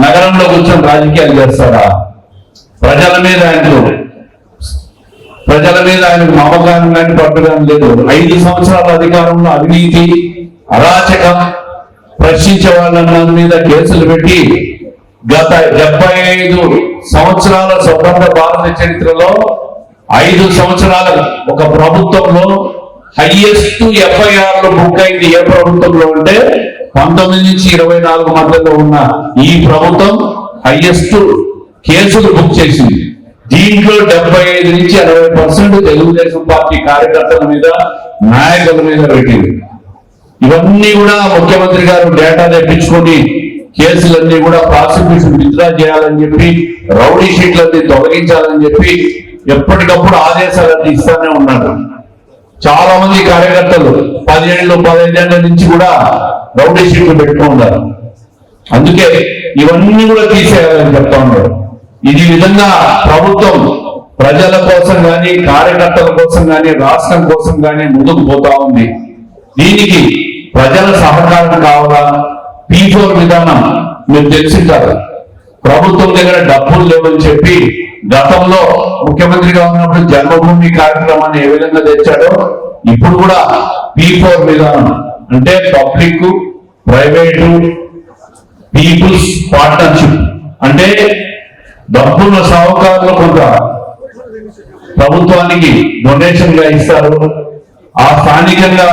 నగరంలో కూర్చొని రాజకీయాలు చేస్తారా? ప్రజల మీద ఆయనకు నమ్మకాన్ని కానీ పట్టడం లేదు. 5 సంవత్సరాల అధికారంలో అవినీతి, అరాచకం, ప్రశ్నించే వాళ్ళ మీద కేసులు పెట్టి గత 75 సంవత్సరాల స్వతంత్ర భారత చరిత్రలో 5 సంవత్సరాల ఒక ప్రభుత్వంలో హైయెస్ట్ ఎఫ్ఐఆర్లు బుక్ అయింది ఏ ప్రభుత్వంలో అంటే 19 నుంచి 24 మధ్యలో ఉన్న ఈ ప్రభుత్వం హైయెస్ట్ కేసులు బుక్ చేసింది. దీంట్లో 75 నుంచి 80% తెలుగుదేశం పార్టీ కార్యకర్తల మీద, నాయకుల మీద పెట్టింది. ఇవన్నీ కూడా ముఖ్యమంత్రి గారు డేటా తెప్పించుకొని కేసులన్నీ కూడా ప్రాసిక్యూషన్ విత్డ్రా చేయాలని చెప్పి, రౌడీ షీట్లన్నీ తొలగించాలని చెప్పి ఎప్పటికప్పుడు ఆదేశాలన్నీ ఇస్తానే ఉన్నారు. చాలా మంది కార్యకర్తలు 10 ఏళ్ళు 15 ఏళ్ల నుంచి కూడా రౌడీ షీట్లు పెట్టుకున్నారు. అందుకే ఇవన్నీ కూడా తీసేయాలని చెప్తా ఉన్నారు. ఇది విధంగా ప్రభుత్వం ప్రజల కోసం కానీ, కార్యకర్తల కోసం కానీ, రాష్ట్రం కోసం కానీ ముందుకు పోతా ఉంది. దీనికి ప్రజల సహకారం కావాలా? P4 విధానం మీరు తెలిసింటారు. ప్రభుత్వం దగ్గర డబ్బులు లేవని చెప్పి గతంలో ముఖ్యమంత్రిగా ఉన్నప్పుడు జన్మభూమి కార్యక్రమాన్ని ఏ విధంగా తెచ్చాడో ఇప్పుడు కూడా P4 విధానం అంటే పబ్లిక్, ప్రైవేటు, పీపుల్స్ పార్ట్నర్షిప్ అంటే డబ్బున్న సాహుకారులు కొంత ప్రభుత్వానికి డొనేషన్ గా ఇస్తారు. ఆ స్థానికంగా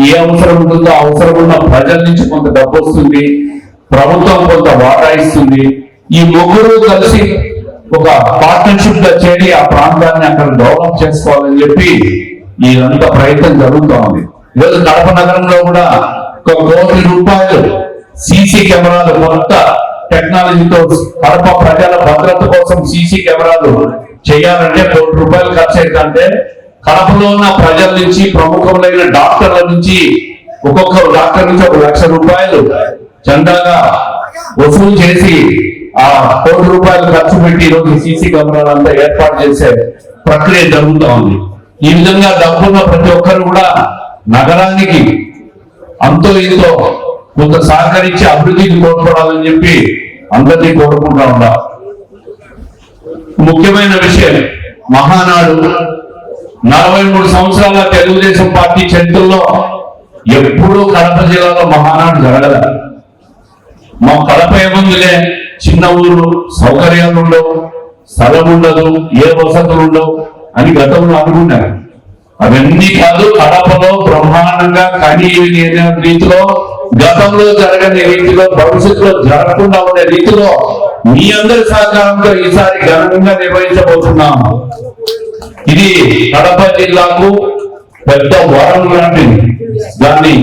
ఏ అవసరం ఉంటుందో అవసరం ఉన్న ప్రజల నుంచి కొంత డబ్బు వస్తుంది, ప్రభుత్వం కొంత వాటా ఇస్తుంది. ఈ ముగ్గురు కలిసి ఒక పార్ట్నర్షిప్ గా చేరి ఆ ప్రాంతాన్ని అక్కడ డెవలప్ చేసుకోవాలని చెప్పి ఇదంతా ప్రయత్నం జరుగుతూ ఉంది. ఈరోజు కడప నగరంలో కూడా 1 కోటి రూపాయలు సీసీ కెమెరాలు, కొత్త టెక్నాలజీతో కడప ప్రజల భద్రత కోసం సీసీ కెమెరాలు చేయాలంటే 1 కోటి రూపాయలు ఖర్చు అవుతుందంటే కడపలో ఉన్న ప్రజల నుంచి, ప్రముఖులైన డాక్టర్ల నుంచి ఒక్కొక్క డాక్టర్ నుంచి 1 లక్ష రూపాయలు చందాగా వసూలు చేసి ఆ 1 కోటి రూపాయలు ఖర్చు పెట్టి ఈరోజు సీసీ కెమెరాలంతా ఏర్పాటు చేసే ప్రక్రియ జరుగుతూ ఉంది. ఈ విధంగా డబ్బున్న ప్రతి ఒక్కరు కూడా నగరానికి అంతో ఇంతో కొంత సహకరించి అభివృద్ధికి తోడ్పడాలని చెప్పి అందరినీ కోరుకుంటా ఉన్నా. ముఖ్యమైన విషయం, మహానాడు 43 సంవత్సరాల తెలుగుదేశం పార్టీ చరిత్రలో ఎప్పుడూ కడప జిల్లాలో మహానాడు జరగదు. మా కడప ఏముందిలే, చిన్న ఊరు, సౌకర్యాలు ఉండవు, స్థలం ఉండదు, ఏ వసతులు ఉండవు అని గతంలో అనుకున్నారు. అవన్నీ కాదు, కడపలో బ్రహ్మాండంగా కని రీతిలో, గతంలో జరగని రీతిలో, భవిష్యత్తులో జరగకుండా ఉండే రీతిలో మీ అందరి సహకారంతో ఈసారి ఘనంగా నిర్వహించబోతున్నాం. ఇది కడప జిల్లాకు పెద్ద వరం లాంటిది. దాన్ని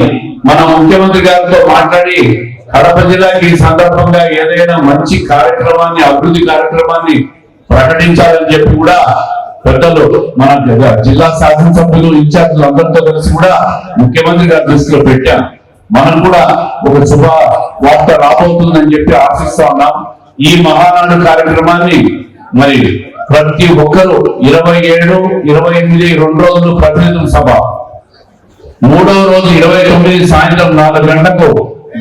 మన ముఖ్యమంత్రి గారితో మాట్లాడి కడప జిల్లాకి ఈ సందర్భంగా ఏదైనా మంచి కార్యక్రమాన్ని, అభివృద్ధి కార్యక్రమాన్ని ప్రకటించాలని చెప్పి కూడా పెద్దలు మన జిల్లా శాసనసభ్యులు, ఇన్ఛార్జీలు అందరితో కలిసి కూడా ముఖ్యమంత్రి గారి దృష్టిలో పెట్టాం. మనం కూడా ఒక శుభ వార్త రాబోతుందని చెప్పి ఆశిస్తా ఉన్నాం. ఈ మహానాడు కార్యక్రమాన్ని మరి ప్రతి ఒక్కరు 27, 28 2 రోజులు ప్రతినిధుల సభ, 3వ రోజు 29 సాయంత్రం 4 గంటలకు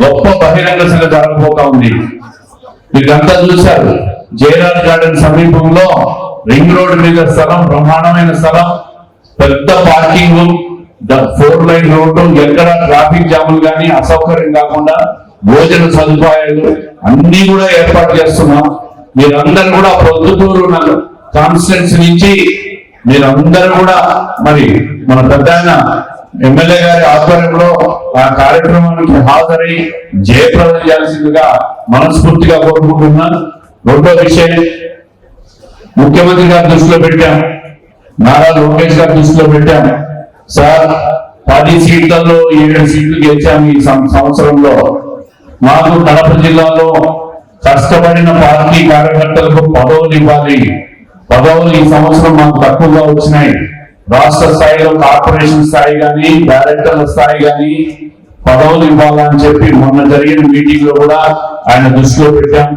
గొప్ప బహిరంగ సభ జరగబోతా ఉంది. మీరంతా చూశారు, జయరాజ్ గార్డెన్ సమీపంలో రింగ్ రోడ్ మీద స్థలం, బ్రహ్మాండమైన స్థలం, పెద్ద పార్కింగ్, 4 లైన్ రోడ్డు, ఎక్కడ ట్రాఫిక్ జాములు కానీ అసౌకర్యం కాకుండా భోజన సదుపాయాలు అన్ని కూడా ఏర్పాటు చేస్తున్నాం. మీరందరూ కూడా పొద్దుటూరు కాన్స్టిట్యున్సీ నుంచి మీరందరూ కూడా మరి మన పెద్ద ఎమ్మెల్యే గారి ఆధ్వర్యంలో ఆ కార్యక్రమానికి హాజరై జయప్రదం చేయాల్సిందిగా మనస్ఫూర్తిగా కోరుకుంటున్నాను. రెండో విషయం, ముఖ్యమంత్రి గారి దృష్టిలో పెట్టాం, నారా లోకేష్ గారి దృష్టిలో పెట్టాం. సార్ 10 సీట్లలో 7 సీట్లు గెలిచాము ఈ సంవత్సరంలో. మాకు కడప జిల్లాలో కష్టపడిన పార్టీ కార్యకర్తలకు పదవులు ఇవ్వాలి. పదవులు ఈ సంవత్సరం మాకు తక్కువగా వచ్చినాయి. రాష్ట్ర స్థాయిలో కార్పొరేషన్ స్థాయి కానీ డైరెక్టర్ల స్థాయి కానీ పదవులు ఇవ్వాలని చెప్పి మొన్న జరిగిన మీటింగ్ లో కూడా ఆయన దృష్టిలో పెట్టాం.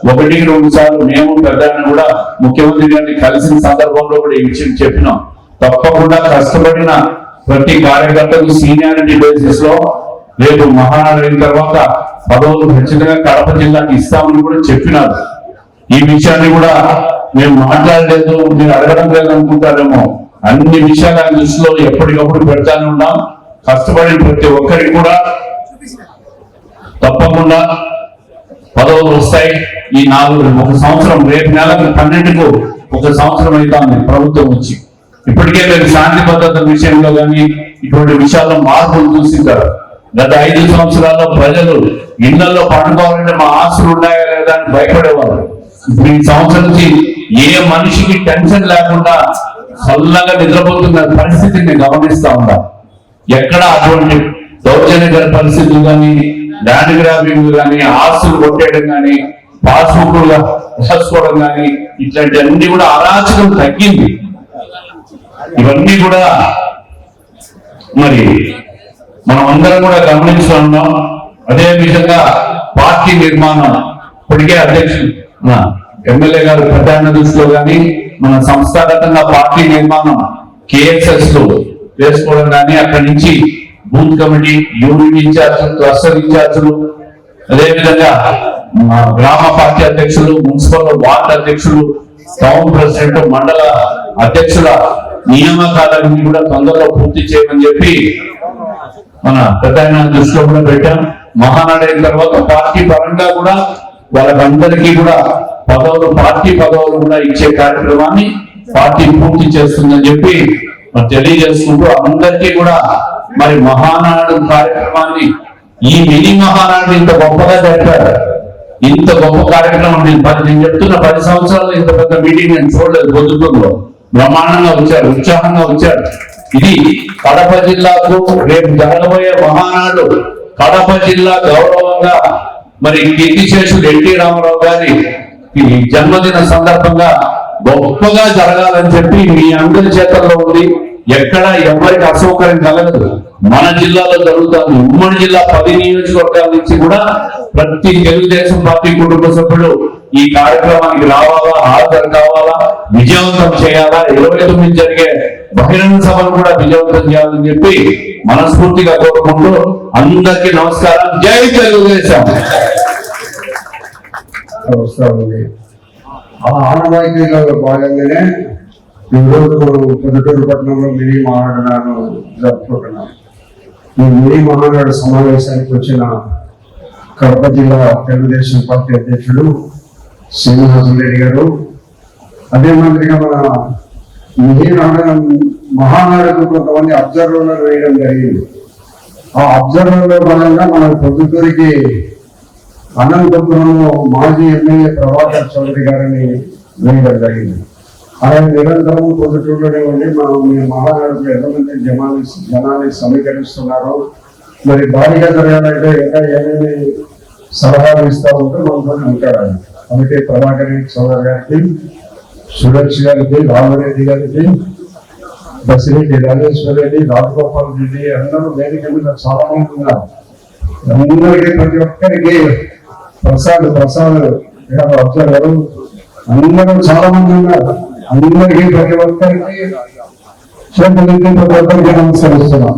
1-2 సార్లు మేము పెద్ద కూడా ముఖ్యమంత్రి గారిని కలిసిన సందర్భంలో కూడా ఈ విషయం చెప్పినాం. తప్పకుండా కష్టపడిన ప్రతి కార్యకర్తకు సీనియారిటీ బేసిస్ లో రేపు మహానాడు అయిన తర్వాత పదవులు ఖచ్చితంగా కడప జిల్లాకి ఇస్తామని కూడా చెప్పినారు. ఈ విషయాన్ని కూడా మేము మాట్లాడలేదు, మీరు అడగడం లేదనుకుంటారేమో. అన్ని విషయాలు ఆయన దృష్టిలో ఎప్పటికప్పుడు పెడతానే ఉన్నాం. కష్టపడిన ప్రతి ఒక్కరికి కూడా తప్పకుండా పదవులు వస్తాయి. ఈ 1 సంవత్సరం, రేపు నెలకు 12కు 1 సంవత్సరం అవుతుంది ప్రభుత్వం వచ్చి. ఇప్పటికే మీరు శాంతి భద్రత విషయంలో కానీ ఇటువంటి విషయాల్లో మార్పులు చూసింటారు. గత 5 సంవత్సరాల్లో ప్రజలు ఇళ్లలో పండుకోవాలంటే మా ఆస్తులు ఉన్నాయా లేదా అని భయపడేవారు. ఇప్పుడు ఈ సంవత్సరం నుంచి ఏ మనిషికి టెన్షన్ లేకుండా చల్లగా నిద్రపోతున్న పరిస్థితిని గమనిస్తా ఉంటాం. ఎక్కడ అటువంటి దౌర్జన్యకర పరిస్థితులు కానీ, ల్యాండ్ గ్రాబింగ్ కానీ, ఆస్తులు కొట్టేయడం కానీ, పాస్బుక్లు రాసుకోవడం కానీ, ఇట్లాంటి అన్ని కూడా అరాచకం తగ్గింది. ఇవన్నీ కూడా మరి మనం అందరం కూడా గమనిస్తున్నాం. అదే విధంగా పార్టీ నిర్మాణం ఇప్పటికే అధ్యక్షులు ఎమ్మెల్యే గారు ప్రధాన దృష్టిలో కానీ మన సంస్థాగతంగా పార్టీ నిర్మాణం KSS లో వేసుకోవడం కానీ, అక్కడి నుంచి బూత్ కమిటీ, యూనిట్ ఇన్ఛార్జులు, క్లస్టర్ ఇన్ఛార్జులు, అదేవిధంగా గ్రామ పార్టీ అధ్యక్షులు, మున్సిపల్ వార్డు అధ్యక్షులు, టౌన్ ప్రెసిడెంట్, మండల అధ్యక్షుల నియామకాలన్నీ కూడా తొందరలో పూర్తి చేయమని చెప్పి మన ప్రధాన దృష్టిలో కూడా పెట్టాం. మహానాడు అయిన తర్వాత పార్టీ పరంగా కూడా వాళ్ళకందరికీ కూడా పదవులు, పార్టీ పదవులు కూడా ఇచ్చే కార్యక్రమాన్ని పార్టీ పూర్తి చేస్తుందని చెప్పి తెలియజేసుకుంటూ అందరికీ కూడా మరి మహానాడు కార్యక్రమాన్ని, ఈ మినీ మహానాడు ఇంత గొప్పగా జరిపారు. ఇంత గొప్ప కార్యక్రమం నేను చెప్తున్న 10 సంవత్సరాలు ఇంత పెద్ద మీటింగ్ నేను చూడలేదు. పొద్దుటూరులో బ్రహ్మాండంగా వచ్చారు, ఉత్సాహంగా వచ్చారు. ఇది కడప జిల్లాకు రేపు జరగబోయే మహానాడు కడప జిల్లా గౌరవంగా మరి కీర్తిశేషుడు ఎన్టీ రామారావు గారి జన్మదిన సందర్భంగా గొప్పగా జరగాలని చెప్పి మీ అందరి చేతల్లో ఉంది. ఎక్కడ ఎవరికి అసౌకర్యం కలగదు. మన జిల్లాలో జరుగుతుంది. ఉమ్మడి జిల్లా 10 నియోజకవర్గాల నుంచి కూడా ప్రతి తెలుగుదేశం పార్టీ కుటుంబ సభ్యులు ఈ కార్యక్రమానికి రావాలా, హాజరు కావాలా, విజయవంతం చేయాలా. 29 జరిగే బహిరంగ సభను కూడా విజయవంతం చేయాలని చెప్పి మనస్ఫూర్తిగా కోరుకుంటూ అందరికీ నమస్కారం. జై తెలుగుదేశం. ఆ ఆనవాయితీలో భాగంగానే ఈరోజు పొద్దుటూరు పట్టణంలో మినీ మహానాడు జరుపుకుంటున్నాం. ఈ మినీ మహానాడు సమావేశానికి వచ్చిన కడప జిల్లా తెలుగుదేశం పార్టీ అధ్యక్షుడు శ్రీనివాసరెడ్డి గారు, అదే మాదిరిగా మన మినీ మహానాడుకు కొంతమంది అబ్జర్వర్లు వేయడం జరిగింది. ఆ అబ్జర్వర్లో భాగంగా మన పొద్దుటూరికి అనంతపురంలో మాజీ ఎమ్మెల్యే ప్రభాకర్ చౌదరి గారిని వేయడం జరిగింది. ఆయన నిరంతరం పొద్దుటూరులోనే ఉండి మనం మీ మహానాడుకు ఎంతమంది జనాన్ని సమీకరిస్తున్నారు, మరి భారీగా జరగాలంటే ఇంకా ఏమేమి సలహాలు ఇస్తా ఉంటే మనతో ఉంటాడు ఆయన. అందుకే ప్రభాకర్ చౌదరి గారికి, సురేష్ గారికి, రామరెడ్డి గారికి, బసిరెడ్డి రాజేశ్వర రెడ్డి, రాజగోపాల్ రెడ్డి అందరూ వేదిక మీద చాలా మంది ఉన్నారు. అందరికీ ప్రతి ఒక్కరికి ప్రసాద్ అబ్జర్వర్ అందరూ చాలా మంది ఉన్నారు. అందరికీ ప్రతి ఒక్కరికి ప్రతి ఒక్కరికి నమస్కరిస్తున్నాం.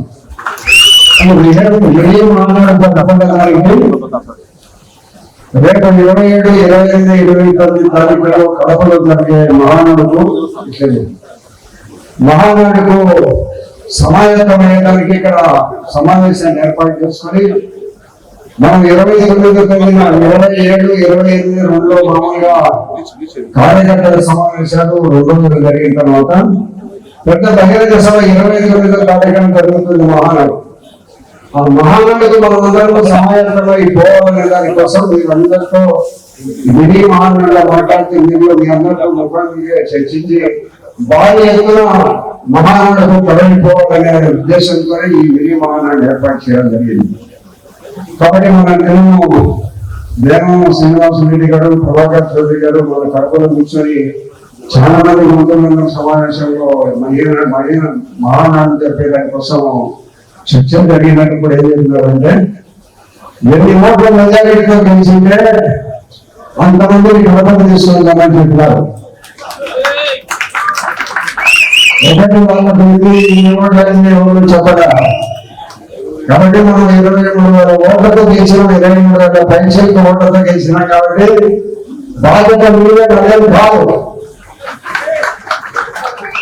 రేపు 27, 28, 29 తారీఖులలో కడపలో జరిగే మహానాడుకు సమాయత్తమయ్యడానికి ఇక్కడ సమావేశాన్ని ఏర్పాటు చేసుకొని మనం 29 జరిగిన 27, 28, 2లో మామూలుగా కార్యకర్తల సమావేశాలు 2 రోజులు జరిగిన తర్వాత పెద్ద బహిరంగ సభ 29వ తారీఖున జరుగుతుంది మహానాడు. ఆ మహానాడుకు మనమందరూ సహాయకరమై పోవాలనే దానికోసం మీరందరితో మినీ మహానాడుగా మాట్లాడుతూ మీరు మీ అందరితో ముఖాముఖిగా చర్చించి భారీ ఎత్తున మహానాడుకు తరలిపోవాలనే ఉద్దేశంతో ఈ మినీ మహానాడు ఏర్పాటు చేయడం జరిగింది. కాబట్టి మన దేవమ్మ శ్రీనివాసరెడ్డి గారు, ప్రభాకర్ చౌదరి గారు మన కడపలో కూర్చొని చాలా మంది మంత్రులందరూ సమావేశంలో మహానాడు జరిపే దానికోసం చర్చ జరిగినట్టు కూడా ఏం చెప్తున్నారంటే 2 ఓట్ల మెజారిటీతో గెలిచింటే అంతమందిని కడపకు తీసుకుందామని చెప్పినారు. ఒకటి వాళ్ళకి 2 ఓట్లని ఎవరు చెప్పగా, కాబట్టి మనం 23,000 ఓట్లతో గెలిచినాం, 23,000 పైసలతో ఓట్లతో గెలిచినాం. కాబట్టి బాధ్యత మీరే ప్రజలు కాదు.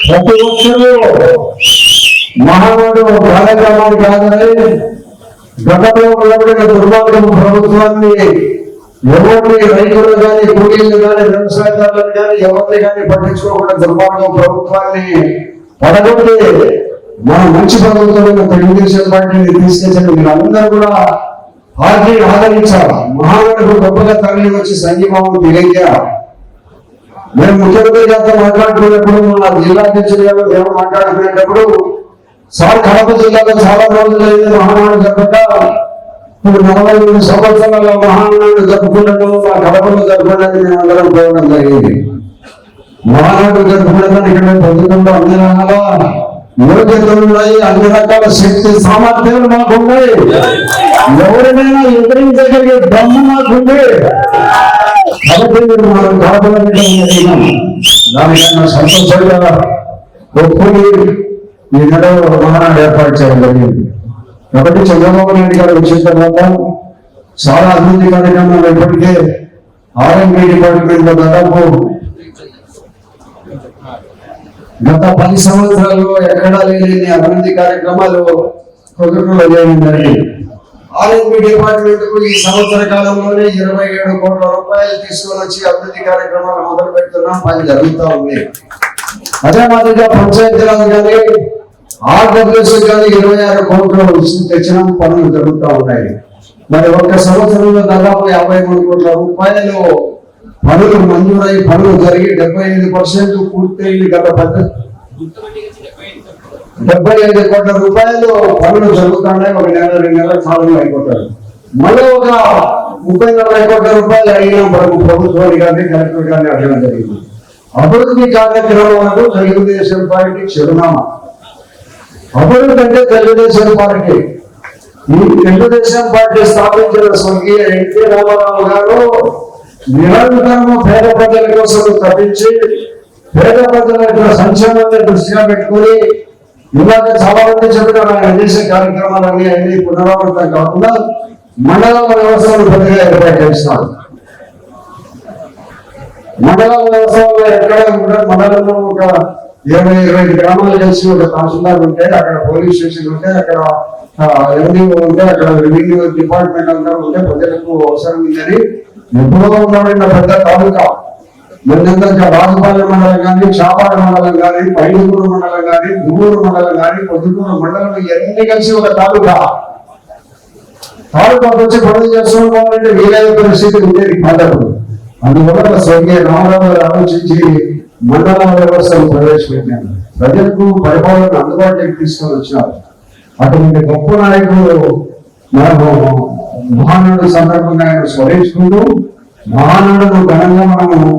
ప్రతి ఒక్కరూ మహానాడు కార్యక్రమాలు కాదని గతంలో ఉన్నటువంటి దుర్మార్గం ప్రభుత్వాన్ని ఎవరిని రైతులు కానీ, కూలీలు కానీ, వ్యవసాయదారులను కానీ ఎవరిని కానీ పట్టించుకోకుండా దుర్మార్గం ప్రభుత్వాన్ని పడగొట్టి మన మంచి ప్రభుత్వమైన తెలుగుదేశం పార్టీని తీసుకొచ్చిన మీరందరూ కూడా పార్టీని ఆదరించాలి. మహానాడుకు గొప్పగా తరలి వచ్చి సంఘీభావం తెలియజేయాలి. మేము ముఖ్యమంత్రి గారితో మాట్లాడుకునేప్పుడు, మన జిల్లా అధ్యక్షులు గారు మేము మాట్లాడుకునేటప్పుడు, సార్ కడప జిల్లాలో చాలా రోజులైంది మహానాడు జరపక, ఇప్పుడు 45 సంవత్సరాల మహానాడు జరుపుకున్నట్టు ఆ కడపలో జరపడానికి మేము అందరం పోవడం జరిగింది. మహానాడు జరుపుకునేదాన్ని ఇక్కడ ప్రభుత్వంలో అన్ని రకాల యోగ్యతలు ఉన్నాయి, అన్ని రకాల శక్తి సామర్థ్యాలు మాకున్నాయి, ఎవరినైనా ఎదిరించగలిగే దమ్ము మాకుంది. కాబట్టి మనం కడపలో దానికన్నా సంతోషంగా ఒప్పుని ఈ నెల మహానాడు ఏర్పాటు చేయడం జరిగింది. కాబట్టి చంద్రబాబు నాయుడు గారు వచ్చిన తర్వాత చాలా అభివృద్ధి కార్యక్రమాలు ఇప్పటికే R&D డిపార్ట్మెంట్ లో దాదాపు గత 10 సంవత్సరాల్లో ఎక్కడా లేని అభివృద్ధి కార్యక్రమాలు కొద్దిగా చేయడం జరిగింది. R&D డిపార్ట్మెంట్ కు ఈ సంవత్సర కాలంలోనే 27 కోట్ల రూపాయలు తీసుకొని వచ్చి అభివృద్ధి కార్యక్రమాలు మొదలు పెడుతున్నాం. పని జరుగుతూ ఉంది. అదే మాదిరిగా పంచాయతీరాజ్ కానీ, ఆంధ్రప్రదేశ్ కానీ 26 కోట్లు తెచ్చిన పనులు జరుగుతూ ఉన్నాయి. మరి ఒక్క సంవత్సరంలో దాదాపు 53 కోట్ల రూపాయలు పనులు మంజూరై పనులు జరిగి 75% పూర్తయింది. గత 75 కోట్ల రూపాయలు పనులు జరుగుతున్నాయి. 1 నెల 2 నెలల కాలంలో అయిపోతారు. మళ్ళీ ఒక 30-40 కోట్ల రూపాయలు అయినా ప్రభుత్వాన్ని కానీ కలెక్టర్ కానీ అడగడం జరిగింది. అభివృద్ధి కార్యక్రమాలకు తెలుగుదేశం పార్టీ చిరునామా. అభివృద్ధి అంటే తెలుగుదేశం పార్టీ. ఈ తెలుగుదేశం పార్టీ స్థాపించిన స్వర్గీయ ఎన్టీ రామారావు గారు నిరంతరము పేద ప్రజల కోసం తప్పించి పేద ప్రజల సంక్షేమాన్ని దృష్టిగా పెట్టుకుని ఇలాగ చాలా మంది చెప్పిన ఆయన చేసే కార్యక్రమాలన్నీ అన్ని పునరావృతం కాకుండా మండల వ్యవస్థను పెద్దగా ఏర్పాటు చేస్తున్నారు. మండల వ్యవస్థలో ఎక్కడ కూడా మండలంలో ఒక 20-25 గ్రామాలు కలిసి ఒక తహసీల్దార్ ఉంటే, అక్కడ పోలీస్ స్టేషన్ ఉంటే, అక్కడ MDO ఉంటే, అక్కడ రెవెన్యూ డిపార్ట్మెంట్ అందరూ ఉంటే ప్రజలకు అవసరం ఉందని ఎప్పుడో ఉన్నవాడిన పెద్ద తాలూకా. మనందరికీ రాజుపాలెం మండలం కానీ, చాపాడ మండలం కానీ, పైడుగూరు మండలం కానీ, దువ్వూరు మండలం కానీ, పొద్దుటూరు మండలం ఇవన్నీ కలిసి ఒక తాలూకాకు వచ్చి పనులు చేసుకోవాలంటే వీలైన పరిస్థితి ఉండేది కాదప్పుడు. అందువల్ల స్వర్గీయ రామారావు గారు ఆలోచించి మండల వ్యవస్థను ప్రవేశపెట్టాను. ప్రజలకు పరిపాలన అందుబాటులోకి తీసుకొని వచ్చినారు. అటువంటి గొప్ప నాయకులు మనము మహానాడు సందర్భంగా ఆయన స్మరించుకుంటూ మహానాడును ఘనంగా మనము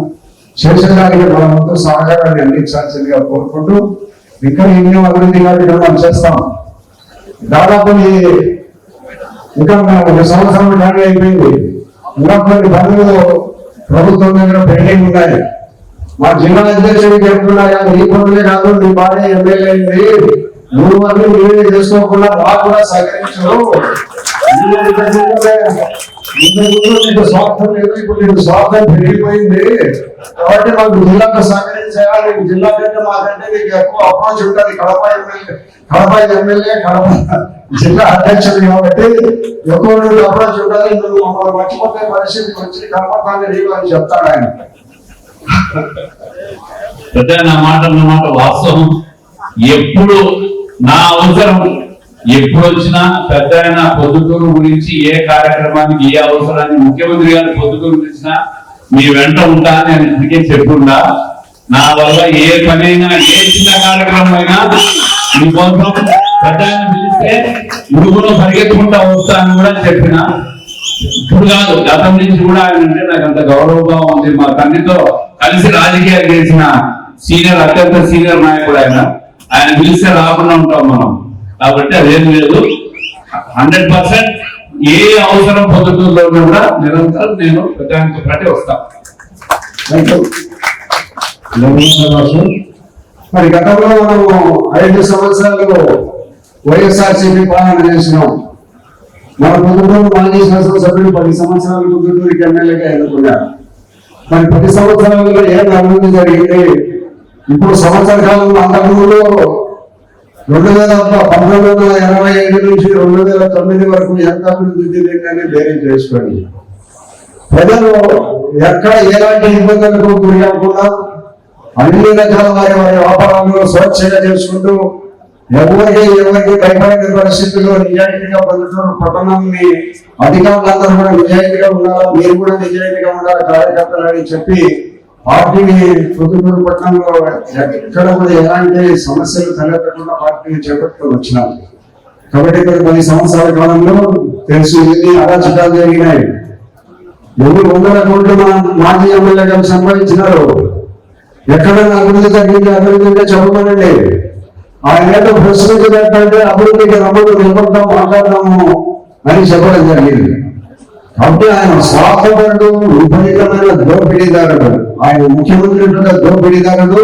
చేసేదానికి మన మొత్తం సహకారాన్ని అందించాల్సిందిగా కోరుకుంటూ ఇక్కడ ఎన్నో అభివృద్ధి కార్యక్రమాలు చేస్తాం. దాదాపు ఇంకా 1 సంవత్సరం ఖాళీ అయిపోయింది. ఇంకా కొన్ని పనులు ప్రభుత్వం దగ్గర పెండింగ్ ఉన్నాయి. మా జిల్లా అధ్యక్షుడు చెప్తున్నా, నీ పనులే కాదు, నీ భార్య ఎమ్మెల్యే అయింది, నువ్వు అన్ని మీరే చేసుకోకుండా బాగా కూడా సహకరించరు. నీకు స్వార్థం లేదు, ఇప్పుడు నీకు స్వార్థం పెరిగిపోయింది. కాబట్టి మాకు జిల్లాకు సహకరించాలి. నీకు జిల్లా కంటే మాకంటే నీకు ఎక్కువ అప్రోచ్ ఉంటుంది. కడప ఎమ్మెల్యే కడప జిల్లా అధ్యక్షుడు కాబట్టి ఎక్కువ అప్రోచ్ ఉంటుంది. నువ్వు మమ్మల్ని మర్చిపోతే పరిస్థితి వచ్చి కడప కాంగ్రెస్ అని చెప్తాడు ఆయన. మాట వాస్తవం. ఎప్పుడు నా అవసరం ఎప్పుడు వచ్చినా పెద్ద ఆయన పొద్దుటూరు గురించి ఏ కార్యక్రమానికి ఏ అవసరాన్ని ముఖ్యమంత్రి గారు పొద్దుటూరు గురించినా మీ వెంట ఉంటా నేను ఇప్పటికే చెప్పుండా. నా వల్ల ఏ పనైనా ఏ చిన్న కార్యక్రమం అయినా మీకోసం పెద్ద ఆయన పిలిస్తే ఉడుగులో పరిగెత్తుకుంటా వస్తా అని కూడా చెప్పిన. ఇప్పుడు కాదు, గతం నుంచి కూడా ఆయన అంటే నాకు అంత గౌరవంగా ఉంది. మా తండ్రితో కలిసి రాజకీయాలు చేసిన అత్యంత సీనియర్ నాయకుడు ఆయన పిలిస్తే రాకుండా ఉంటాం మనం. కాబట్టి అదేం లేదు, 100% ఏ అవసరం పొద్దుటూరులో కూడా నిరంతరం నేను పెద్ద పాటే వస్తాను. మరి గతంలో మనము 5 సంవత్సరాలు వైఎస్ఆర్సీపీ పాలన చేసినాం. మన పొద్దుటూరు మాజీ శాసనసభ్యులు 10 సంవత్సరాలు పొద్దుటూరుకి ఎమ్మెల్యేగా ఎన్నుకున్నారు. మరి 10 సంవత్సరాలలో ఏం అభివృద్ధి జరిగింది? ఇప్పుడు సంవత్సర కాలంలో అంతకుముందు 1985 నుంచి 2009 వరకు ఎంత అభివృద్ధి జరిగిందని బేరీ చేసుకోండి. ప్రజలు ఎక్కడ ఎలాంటి ఇబ్బందులకు గురి కాకుండా అన్ని రకాల వారి వ్యాపారాలను స్వేచ్ఛగా చేసుకుంటూ ఎవరికి భయపడే పరిస్థితుల్లో నిజాయితీగా పొందుతున్న పట్టణాన్ని అధికారులందరూ కూడా నిజాయితీగా ఉండాలి, మీరు కూడా నిజాయితీగా ఉండాలి కార్యకర్తలు అని చెప్పి పార్టీని పొద్దుటూరు పట్టణంలో ఎక్కడ కూడా ఎలాంటి సమస్యలు తలెత్తకుండా పార్టీని చేపట్టుకొని వచ్చినాం. కాబట్టి 10 సంవత్సరాల కాలంలో తెలిసి ఎన్ని అరాచకాలు జరిగినాయి, ఎన్ని 100 కోట్లు మాజీ ఎమ్మెల్యే గారు సంపాదించినారు. ఎక్కడైనా అభివృద్ధి జరిగింది, అభివృద్ధి చెప్పమనండి. ఆయన ఏదో ప్రశ్నించినట్టు అభివృద్ధికి రమ్మను నిలబడతాం మాట్లాడదాము అని చెప్పడం జరిగింది. కాబట్టి ఆయన స్వార్థపరుడు, విపరీతమైన దోపిడీదారుడు. ఆయన ముఖ్యమంత్రి దోపిడీదారుడు.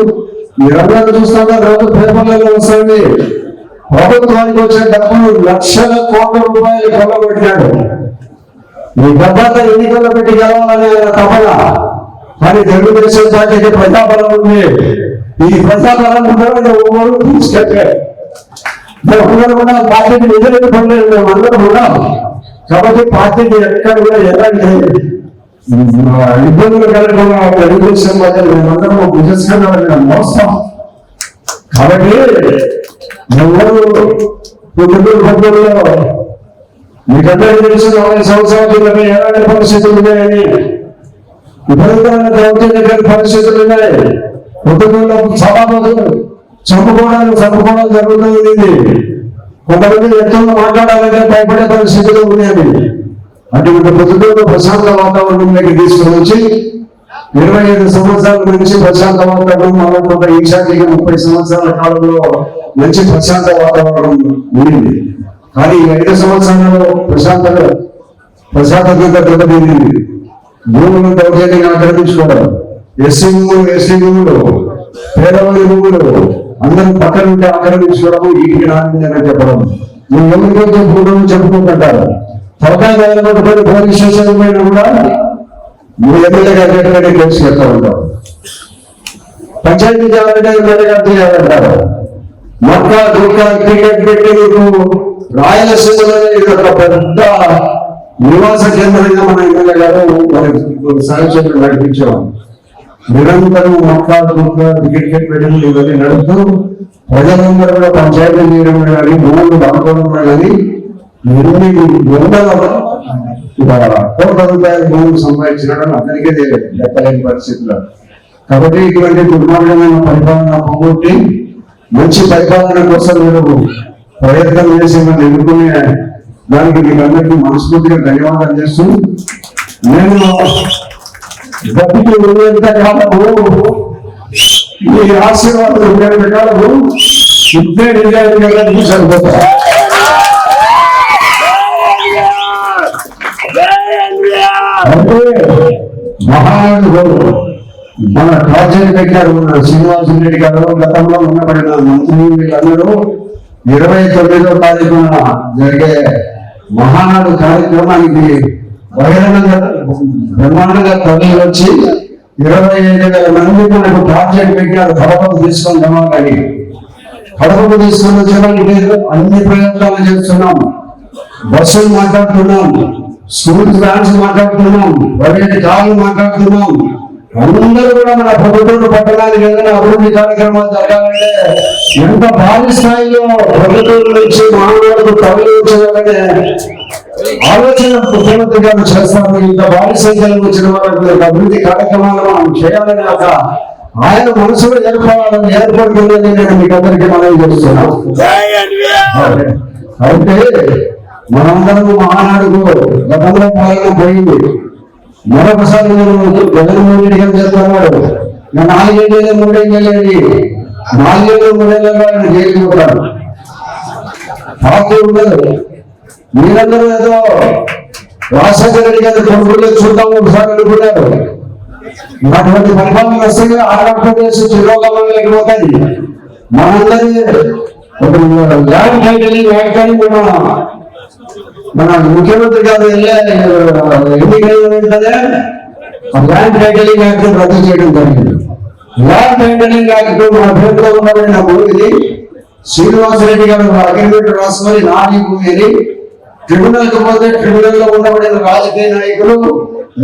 మీరందరూ చూస్తారా, రోజు పేపర్లలో వస్తుంది, ప్రభుత్వానికి వచ్చే డబ్బులు లక్షల కోట్ల రూపాయలు కొల్లగొట్టాడు. ఈ డబ్బాత ఎన్నికల్లో పెట్టి గెలవాలని ఆయన తపన. కానీ తెలుగుదేశం పార్టీకి ప్రజాబలం ఉంది. ఈ ప్రజాబలం ఎవరు తీసుకెళ్ళారు కూడా పార్టీకి నిజమైన పనులు మేమందరం ఉన్నాం. కాబట్టి పార్టీకి ఎక్కడ కూడా ఎలాంటి ఇబ్బందులు కలగకుండా తెలుగుదేశం పార్టీ మేమందరం విజస్కరణ మోస్తాం. కాబట్టి ఎవరు పొద్దుటూరు పద్ధతిలో మీకందరికీ తెలిసిన 20 సంవత్సరాల క్రితమే ఎలాంటి పరిస్థితులు ఉన్నాయని, విపరీతమైన దౌర్జన్య పరిస్థితులు ఉన్నాయి. పొద్దుటూరులో సభాపతులు చంపుకోవడం జరుగుతుంది. కొంతమంది వ్యక్తులను మాట్లాడాలంటే భయపడే పరిస్థితులు ఉన్నాయి. అటువంటి పొద్దుటూరు ప్రశాంత వాతావరణంలోకి తీసుకుని వచ్చి 25 సంవత్సరాల నుంచి ప్రశాంత వాతావరణం, మనం కొంత ఈశాన్యంగా 30 సంవత్సరాల కాలంలో మంచి ప్రశాంత వాతావరణం ఉండింది. కానీ ఈ 5 సంవత్సరాలలో ప్రశాంతత దెబ్బతింది. భూములను దౌర్జన్యంగా ఆక్రమించుకోవడం, ఎస్సీ భూములు, పేదవారి భూములు అందరూ పక్కన ఉంటే ఆక్రమించుకోవడము, వీటికి నాణ్యత చెప్పడం. నువ్వు ఎవరికైతే భూములను చెప్పుకుంటారు, తలకాయ పోలీస్ స్టేషన్ పైన కూడా నువ్వు ఎమ్మెల్యేగా కేసు పెడతా ఉంటావు. పంచాయతీ చేయాలంటే ఎమ్మెల్యేగా చేయాలంటారు. మక్కా దుర్గా క్రికెట్ పెట్టి నువ్వు రాయలసీమలో ఇది ఒక పెద్ద నివాస కేంద్రంగా మన ఎమ్మెల్యే గారు మరి సహచరులు నడిపించేవారు. నిరంతరం మక్కా దుర్గా క్రికెట్ పెట్టి ఇవన్నీ నడుపుతూ ప్రజలందరూ కూడా పంచాయతీ చేయడం కానీ భూములు అనుకోవడం కానీ 800 కోట్ల రూపాయల భూములు సంపాదించడం అందరికీ లెక్కలేని పరిస్థితుల్లో. కాబట్టి ఇటువంటి దుర్మార్గమైన పరిపాలన పోగొట్టి మంచి పరిపాలన కోసం మీరు ప్రయత్నం చేసి మనం ఎన్నుకునే దానికి మీకు అందరికీ మనస్ఫూర్తిగా ధన్యవాదాలు చేస్తూ, నేను బతికి ఉండేంత కాలము ఈ ఆశీర్వాదం ఉండేంత కాలము ఇంతే నిజాయితీగా సరిపోతా. అంటే మహానుభావులు మన ప్రాజెక్ట్ పెట్టారు శ్రీనివాస రెడ్డి గారు, గతంలో ఉన్నపడిన మంత్రి వీళ్ళందరూ 29వ తారీఖున జరిగే మహానాడు కార్యక్రమానికి బహిరంగంగా బ్రహ్మాండంగా తరలి వచ్చి 25,000 మంది మనకు ప్రాజెక్ట్ పెట్టారు. కడపకు తీసుకొని రావాలని, కడపకు తీసుకొని వచ్చడానికి అన్ని ప్రయత్నాలు చేస్తున్నాం. బస్సులు మాట్లాడుతున్నాం, స్కూల్ వ్యాన్స్ మాట్లాడుతున్నాం, ప్రైవేట్ కార్లు మాట్లాడుతున్నాం, అందరూ కూడా మన ప్రభుత్వం పట్టణానికి ఏదైనా అభివృద్ధి కార్యక్రమాలు జరగాలంటే ఎంత భారీ స్థాయిలో ప్రభుత్వం నుంచి మానవులకు తరలి వచ్చేయాలనే ఆలోచన ముఖ్యమంత్రి గారు చేస్తారు. ఇంత భారీ సంఖ్యలో వచ్చిన వాళ్ళకి అభివృద్ధి కార్యక్రమాలు మనం చేయాలని ఒక ఆయన మనసులో ఏర్పడుతుందని నేను మీకు అందరికీ మనవి చేస్తున్నాను. అయితే మనందరం మహానాడుకు గతంలో పాలన పోయింది. మరొకసారి నేను జగన్మోహన్ రెడ్డి గారు చేస్తున్నాడు. నేను 4 ఏళ్ళు 3 ఏళ్ళు 4 ఏళ్ళు 3 ఏళ్ళలో ఆయన జైలుకి పోతాడు. పార్టీ ఉండదు. మీరందరూ ఏదో రాజశేఖర రెడ్డి గారి కొడుకుల్లో చూద్దాం ఒకసారి అనుకున్నారు. అటువంటి పరిపాలన వస్తే ఆంధ్రప్రదేశ్ చిరోగమనం లేకపోతుంది. మనందరి ల్యాండ్ టైటిలింగ్ యాక్ట్ అని మన ముఖ్యమంత్రి గారు ఎన్నికైన వెంటనే ల్యాండ్ టైటిలింగ్ యాక్ట్ రద్దు చేయడం జరిగింది. ల్యాండ్ టైటిలింగ్ యాక్ట్ మన పేరులో ఉండబడిన భూమిని శ్రీనివాసరెడ్డి గారు అగ్రిమెంట్ రాసుకొని నాని భూమిని ట్రిబ్యునల్ కు పోతే ట్రిబ్యునల్ లో ఉండబడిన రాజకీయ నాయకులు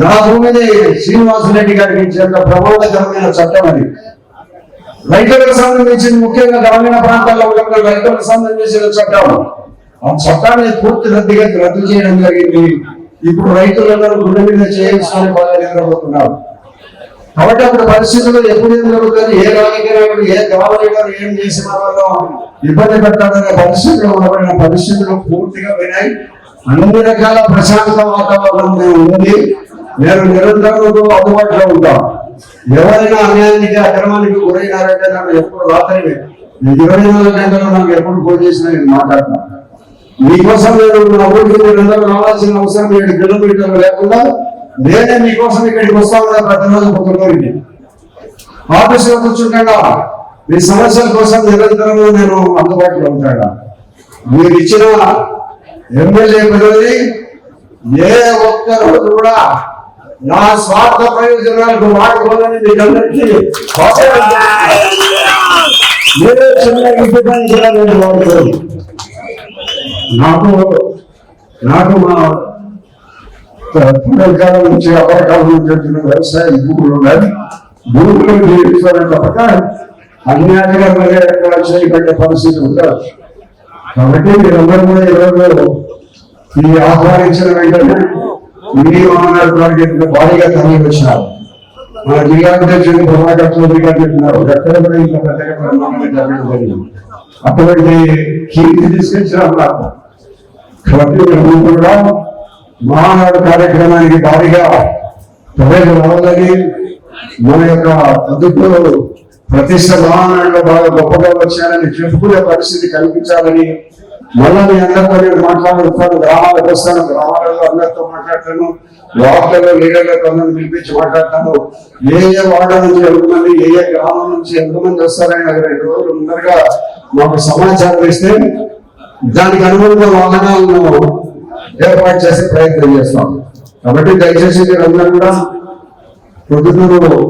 నా భూమిని శ్రీనివాసరెడ్డి గారికి ఇచ్చేంత ప్రమాదకరమైన చట్టం అది. రైతులకు సంబంధించిన ముఖ్యంగా గ్రామీణ ప్రాంతాల్లో ఉన్న రైతులకు సంబంధించిన చట్టం. ఆ చట్టాన్ని పూర్తి రద్దు చేయడం జరిగింది. ఇప్పుడు రైతులందరూ గుండె మీద చేయాల్సిన బాగా నిద్రపోతున్నారు. కాబట్టి అప్పుడు పరిస్థితులు ఎప్పుడు ఏం జరుగుతుంది, ఏ రాజకీయ నాయకుడు ఏ గ్రామీణ ఏం చేసిన వాళ్ళు ఇబ్బంది పెట్టాలనే పరిస్థితులు ఉండబడిన పరిస్థితులు పూర్తిగా వినాయి. అన్ని రకాల ప్రశాంత వాతావరణం ఉంది. నేను నిరంతరం అందుబాటులో ఉంటాం. ఎవరైనా అన్యాయానికి అక్రమానికి గురైనారంటే నాకు ఎప్పుడు రాత్రి 24 గంటలు నాకు ఎప్పుడు ఫోన్ చేసినా నేను మాట్లాడతాను. మీకోసం నేను నా ఊరికి మీరందరూ రావాల్సిన అవసరం 7 కిలోమీటర్లు లేకుండా నేనే మీకోసం ఇక్కడికి వస్తా ఉన్నా. ప్రతిరోజు పొద్దున్నూరికి ఆఫీసులో కూర్చుంటాగా మీ సమస్యల కోసం నిరంతరం నేను అందుబాటులో ఉంటాను. మీరు ఇచ్చిన ఎమ్మెల్యే పదవి ఏ ఒక్క రోజు కూడా నా స్వార్థ ప్రయోజనాలకు వాడుకోవాలని మీకందరికీ చిన్న ఇంటి పని కూడా నేను వాడుకోను. నాకు మా పునర్కాలం నుంచి అపరకాలం నుంచి వచ్చిన వ్యవసాయ భూములు ఉన్నాయి. భూములు జీవించాలని తప్పక అన్యాయంగా మరి ఎక్కడ చేయబడ్డ పరిస్థితి ఉండదు. కాబట్టి మీరందరూ కూడా ఈరోజు ఈ ఆహ్వానించిన వెంటనే మీ మహానాడు భారీగా తరలి వచ్చినారు. మన జిల్లా అధ్యక్షుడు ప్రభాకర్ చౌదరి గారు చెప్పినారు ఎక్కడ కూడా ఇంత పెద్దగా పరిమాణంగా జరగడం జరిగింది. అటువంటి కీర్తి తీసుకొచ్చినారు నాకు. కాబట్టి మీరు కూడా మహానాడు కార్యక్రమానికి భారీగా ప్రజలు రావాలని మన యొక్క అందుకు ప్రతిష్ట మహానాడులో బాగా గొప్పగా వచ్చారని చెప్పుకునే పరిస్థితి కల్పించాలని మళ్ళా మీ అందరితో నేను మాట్లాడుతాను. గ్రామాలకు వస్తాను, గ్రామాలలో అందరితో మాట్లాడతాను, వార్తల్లో లీడర్లతో అందరిని పిలిపించి మాట్లాడతాను. ఏ వార్డు నుంచి ఎంతమంది, ఏ గ్రామం నుంచి ఎంతమంది వస్తారని 2 రోజులు ముందరగా మాకు సమాచారం ఇస్తే దానికి అనుగుణంగా వాహనాలను ఏర్పాటు చేసే ప్రయత్నం చేస్తాం. కాబట్టి దయచేసి మీరందరూ కూడా పొద్దుటూరు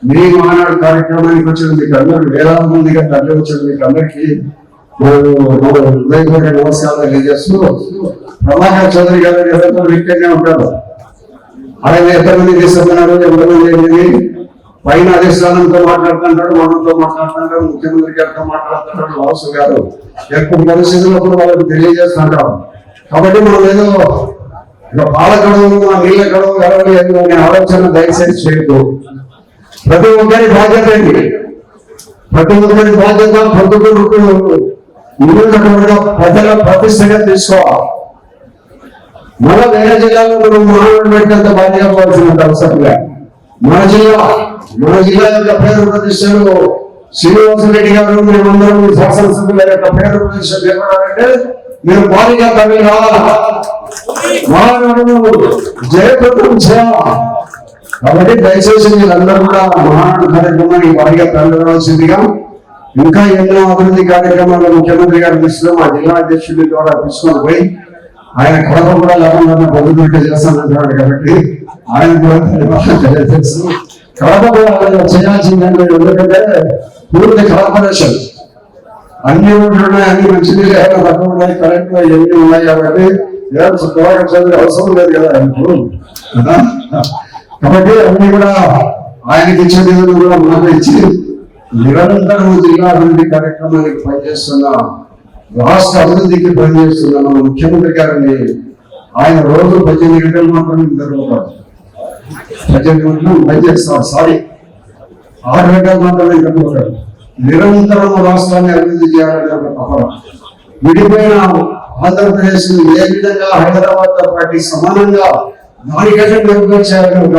మీ మహానాడు కార్యక్రమానికి వచ్చిన మీకు అందరూ వేలాది మందిగా తరలి వచ్చిన మీకు అందరికీ హృదయపూర్వక నమస్కారాలు తెలియజేస్తూ, ప్రభాకర్ చౌదరి గారు ఎవరితో వ్యక్తిగా ఉంటారు. ఆయన ఎంతమంది తీసుకున్నారు, ఎంతమంది పైన అధిష్టానంతో మాట్లాడుతుంటాడు, మనతో మాట్లాడుతుంటాడు, ముఖ్యమంత్రి గారితో మాట్లాడుతుంటాడు, వాసు గారు ఎక్కువ పరిస్థితుల్లో వాళ్ళకి తెలియజేస్తుంటాం. కాబట్టి మనం ఏదో ఇక పాల కడవలు నీళ్ళ కడవ కలవలేదు అనే ఆలోచన దయచేసి చేయదు. ప్రతి ఒక్కరి బాధ్యత ఏంటి, ప్రతి ఒక్కరి బాధ్యత పొద్దుటూరుకు ప్రజల ప్రతిష్టగా తీసుకోవాలి. మన వేరే జిల్లాలో మనం మహానాడు పెట్టినంత బాధ్యత పోవాల్సినంత అవసరం లేదు. మన జిల్లా యొక్క పేరు ప్రతిష్టలు శ్రీనివాసరెడ్డి గారు మేమందరం శాసనసభ్యుల యొక్క పేరు ప్రతిష్ట చెప్పాలంటే మీరు భారీగా తమిళ రావాలా, మహానాడు జయప్రదం చేయాలి. కాబట్టి దయచేసి మీరందరూ కూడా మహానాడు కార్యక్రమాన్ని భారీగా తరలివలసిందిగా, ఇంకా ఎన్నో అభివృద్ధి కార్యక్రమాలు ముఖ్యమంత్రి గారు దృష్టిలో మా జిల్లా అధ్యక్షుడి ద్వారా తీసుకొని పోయి ఆయన కడప కూడా లేకుండా పొద్దున్నట్టు చేస్తానంటున్నాడు. కాబట్టి ఆయన కూడా తెలియజేస్తూ కడప కూడా చేయాల్సిందంటే ఎందుకంటే పూర్తి కార్పొరేషన్ అన్ని ఊళ్ళు ఉన్నాయి, అన్ని మంచినీళ్ళు ఏమైనా తక్కువ ఉన్నాయి, కరెంట్ ఎన్ని ఉన్నాయి. కాబట్టి చదివే అవసరం లేదు కదా ఇప్పుడు. కాబట్టి అన్ని కూడా ఆయనకి ఇచ్చే నిధులు కూడా మాట ఇచ్చి నిరంతరం జిల్లా అభివృద్ధి కార్యక్రమానికి పనిచేస్తున్న, రాష్ట్ర అభివృద్ధికి పనిచేస్తున్న మన ముఖ్యమంత్రి గారిని ఆయన రోజు 18 గంటలు మాత్రమే నిద్రపోతారు. 18 గంటలు పనిచేస్తారు, 6 గంటలు మాత్రమే నిద్రపోతారు. నిరంతరం రాష్ట్రాన్ని అభివృద్ధి చేయాలనే ఒక తపన. విడిపోయిన ఆంధ్రప్రదేశ్ ఏ విధంగా హైదరాబాద్ తో పాటు సమానంగా దానికంటే మెరుగుగా చేయాలని ఒక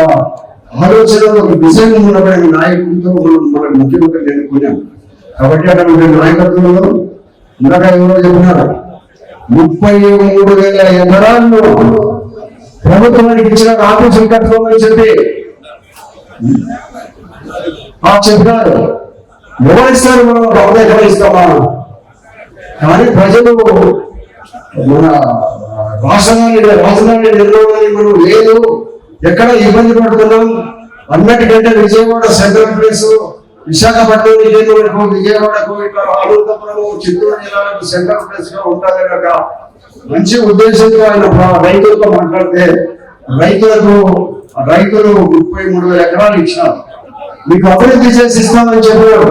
ఆలోచన, ఒక విజయం ఉండబడిన నాయకులతో మన ముఖ్యమంత్రి ఎన్నుకున్నాం. కాబట్టి అటువంటి నాయకత్వంలో ఇందాక ఎవరో చెప్పినారు, 33,000 ఎకరాలను ప్రభుత్వానికి ఇచ్చిన ఆఫీసులు కట్టుకోమని చెప్పి చెప్పినారు. ఎవరిస్తారు? మనం 100 ఎకరాలు ఇస్తామా? కానీ ప్రజలు మన రాజధాని నిర్మాణాన్ని మనం లేదు, ఎక్కడ ఇబ్బంది పడుతున్నాం అన్నటికంటే విజయవాడ సెంట్రల్ ప్లేస్, విశాఖపట్నం విజయవాడకు ఇట్లా అనంతపురం, చిత్తూరు జిల్లాలకు సెంట్రల్ ప్లేస్ గా ఉంటుంది కనుక మంచి ఉద్దేశంతో ఆయన రైతులతో మాట్లాడితే రైతులు 33,000 ఎకరాలు ఇచ్చినారు. మీకు అభివృద్ధి చేసి ఇస్తామని చెప్పారు.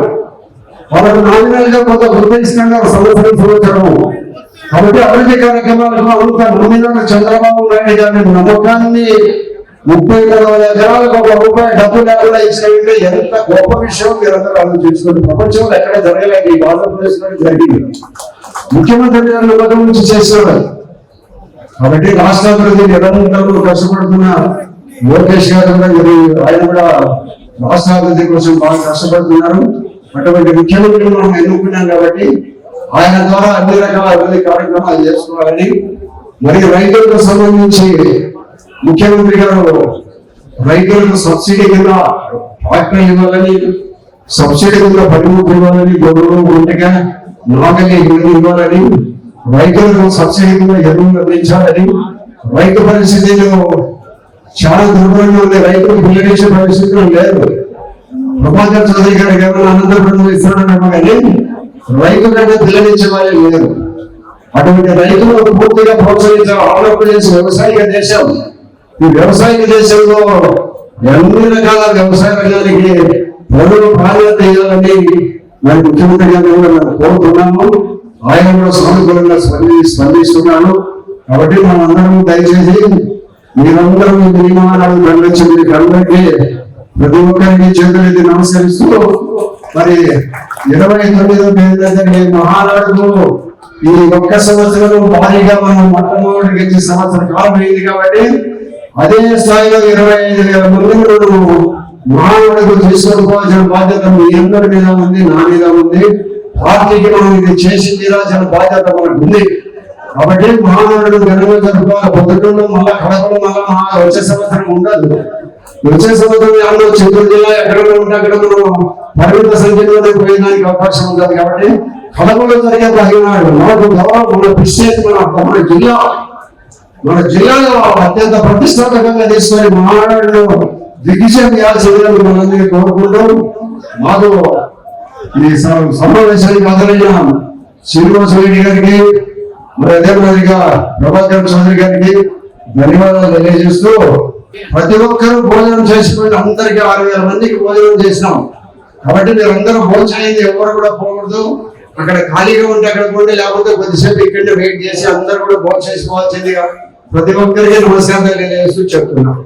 వాళ్ళకు నామినల్ గా కొంత గుర్తిస్తున్నారు సంవత్సరం. కాబట్టి అభివృద్ధి కార్యక్రమాలకు అంత నామినల్ చంద్రబాబు నాయుడు గారి నమ్మకాన్ని 33,000 ఎకరాలకు ₹1 డబ్బు లేకుండా ఇచ్చినట్టు ఎంత గొప్ప విషయం మీరందరూ ఆలోచించుకోండి. ప్రపంచంలో ఎక్కడ జరగలేదు, ఈ ఆంధ్రప్రదేశ్ లో జరిగింది. ముఖ్యమంత్రి గారు నమ్మకం నుంచి చేశారు. కాబట్టి రాష్ట్ర అభివృద్ధి నిరంతరం కష్టపడుతున్న లోకేష్ గారు కూడా ఆయన కూడా రాష్ట్ర అభివృద్ధి కోసం బాగా కష్టపడుతున్నారు. అటువంటి ముఖ్యమంత్రిని మనం ఎన్నుకున్నాం కాబట్టి ఆయన ద్వారా అన్ని రకాల అభివృద్ధి కార్యక్రమాలు చేసుకోవాలని, మరి రైతులకు సంబంధించి ముఖ్యమంత్రి గారు రైతులకు సబ్సిడీ కింద ట్రాక్టర్లు ఇవ్వాలని, సబ్సిడీ కింద పనిముట్లు ఇవ్వాలని, గొడవలు గుంటగా నాగలి ఇవ్వాలని, రైతులకు సబ్సిడీ కింద ఎరువులు అందించాలని. రైతు పరిస్థితులు చాలా దుర్భరంగా ఉంది, రైతులకు పిల్లలేసే పరిస్థితులు లేదు. ప్రభాకర్ చౌదరి గారికి ఏమైనా అనంతపురం ఇస్తున్నాడేమో కానీ రైతు కంటే పిల్లలించే వాళ్ళు లేరు. అటువంటి రైతులను పూర్తిగా ప్రోత్సహించాలి. ఆంధ్రప్రదేశ్ వ్యవసాయ దేశం. ఈ వ్యవసాయ దేశంలో అన్ని రకాల వ్యవసాయ రంగానికి ప్రజలు ప్రాధాన్యత ఇవ్వాలని మరి ముఖ్యమంత్రి గారిని మనం కోరుతున్నాము. ఆయన కూడా సానుకూలంగా స్పందిస్తున్నాను. కాబట్టి మనం అందరం దయచేసి మీరందరూ ఈ నిర్మాణాలు కళ్ళొచ్చి మీకు అందరికీ ప్రతి ఒక్కరికి చేతులెత్తి నమస్కరిస్తూ మరి 29వ తేదీ జరిగే మహానాడుకు ఈ ఒక్క సంవత్సరం భారీగా మనం మొట్టమొదటి సంవత్సరం కాలం అయింది కాబట్టి అదే స్థాయిలో 25,000 మంది మహానాడుకు తీసుకుపోవాల్సిన బాధ్యత మీ అందరి మీద ఉంది, నా మీద ఉంది. పార్టీకి మనం ఇది చేసి తీరాల్సిన బాధ్యత మనకు ఉంది. కాబట్టి మహానాడు ఘనంగా జరుపుకోవాలి. పొద్దుటూరులో మళ్ళా కడపలో మళ్ళా వచ్చే సంవత్సరం ఉండదు. వచ్చే సంవత్సరం చిత్తూరు జిల్లా ఎక్కడ ఉంటే అక్కడ మనం పరిమిత సంఖ్యలోనే పోయేదానికి అవకాశం ఉంటుంది. కాబట్టి కడపలో జరిగే మహిళనాడు మనకు గౌరవం, మన ప్రిస్టేజ్, మన జిల్లాలో అత్యంత ప్రతిష్టాత్మకంగా తీసుకొని మహానాడులో దిగ్విజయం చేయాల్సిందని మనందరినీ కోరుకుంటూ మాకు ఈ సమావేశానికి హాజరైన శ్రీనివాస రెడ్డి గారికి, మరి అదే మాదిరిగా ప్రభాకర్ చౌదరి గారికి ధన్యవాదాలు తెలియజేస్తూ, ప్రతి ఒక్కరూ భోజనం చేసుకుని అందరికీ 6,000 మందికి భోజనం చేసినాం. కాబట్టి మీరందరూ భోజనం చేయండి, ఎవరు కూడా పోకూడదు. అక్కడ ఖాళీగా ఉంటే అక్కడ పోండి, లేకపోతే కొద్దిసేపు ఇక్కడ వెయిట్ చేసి అందరూ కూడా భోజనం చేసుకోవాల్సిందిగా ప్రతి ఒక్కరికి నమస్కారం తెలియజేస్తూ చెప్తున్నాం.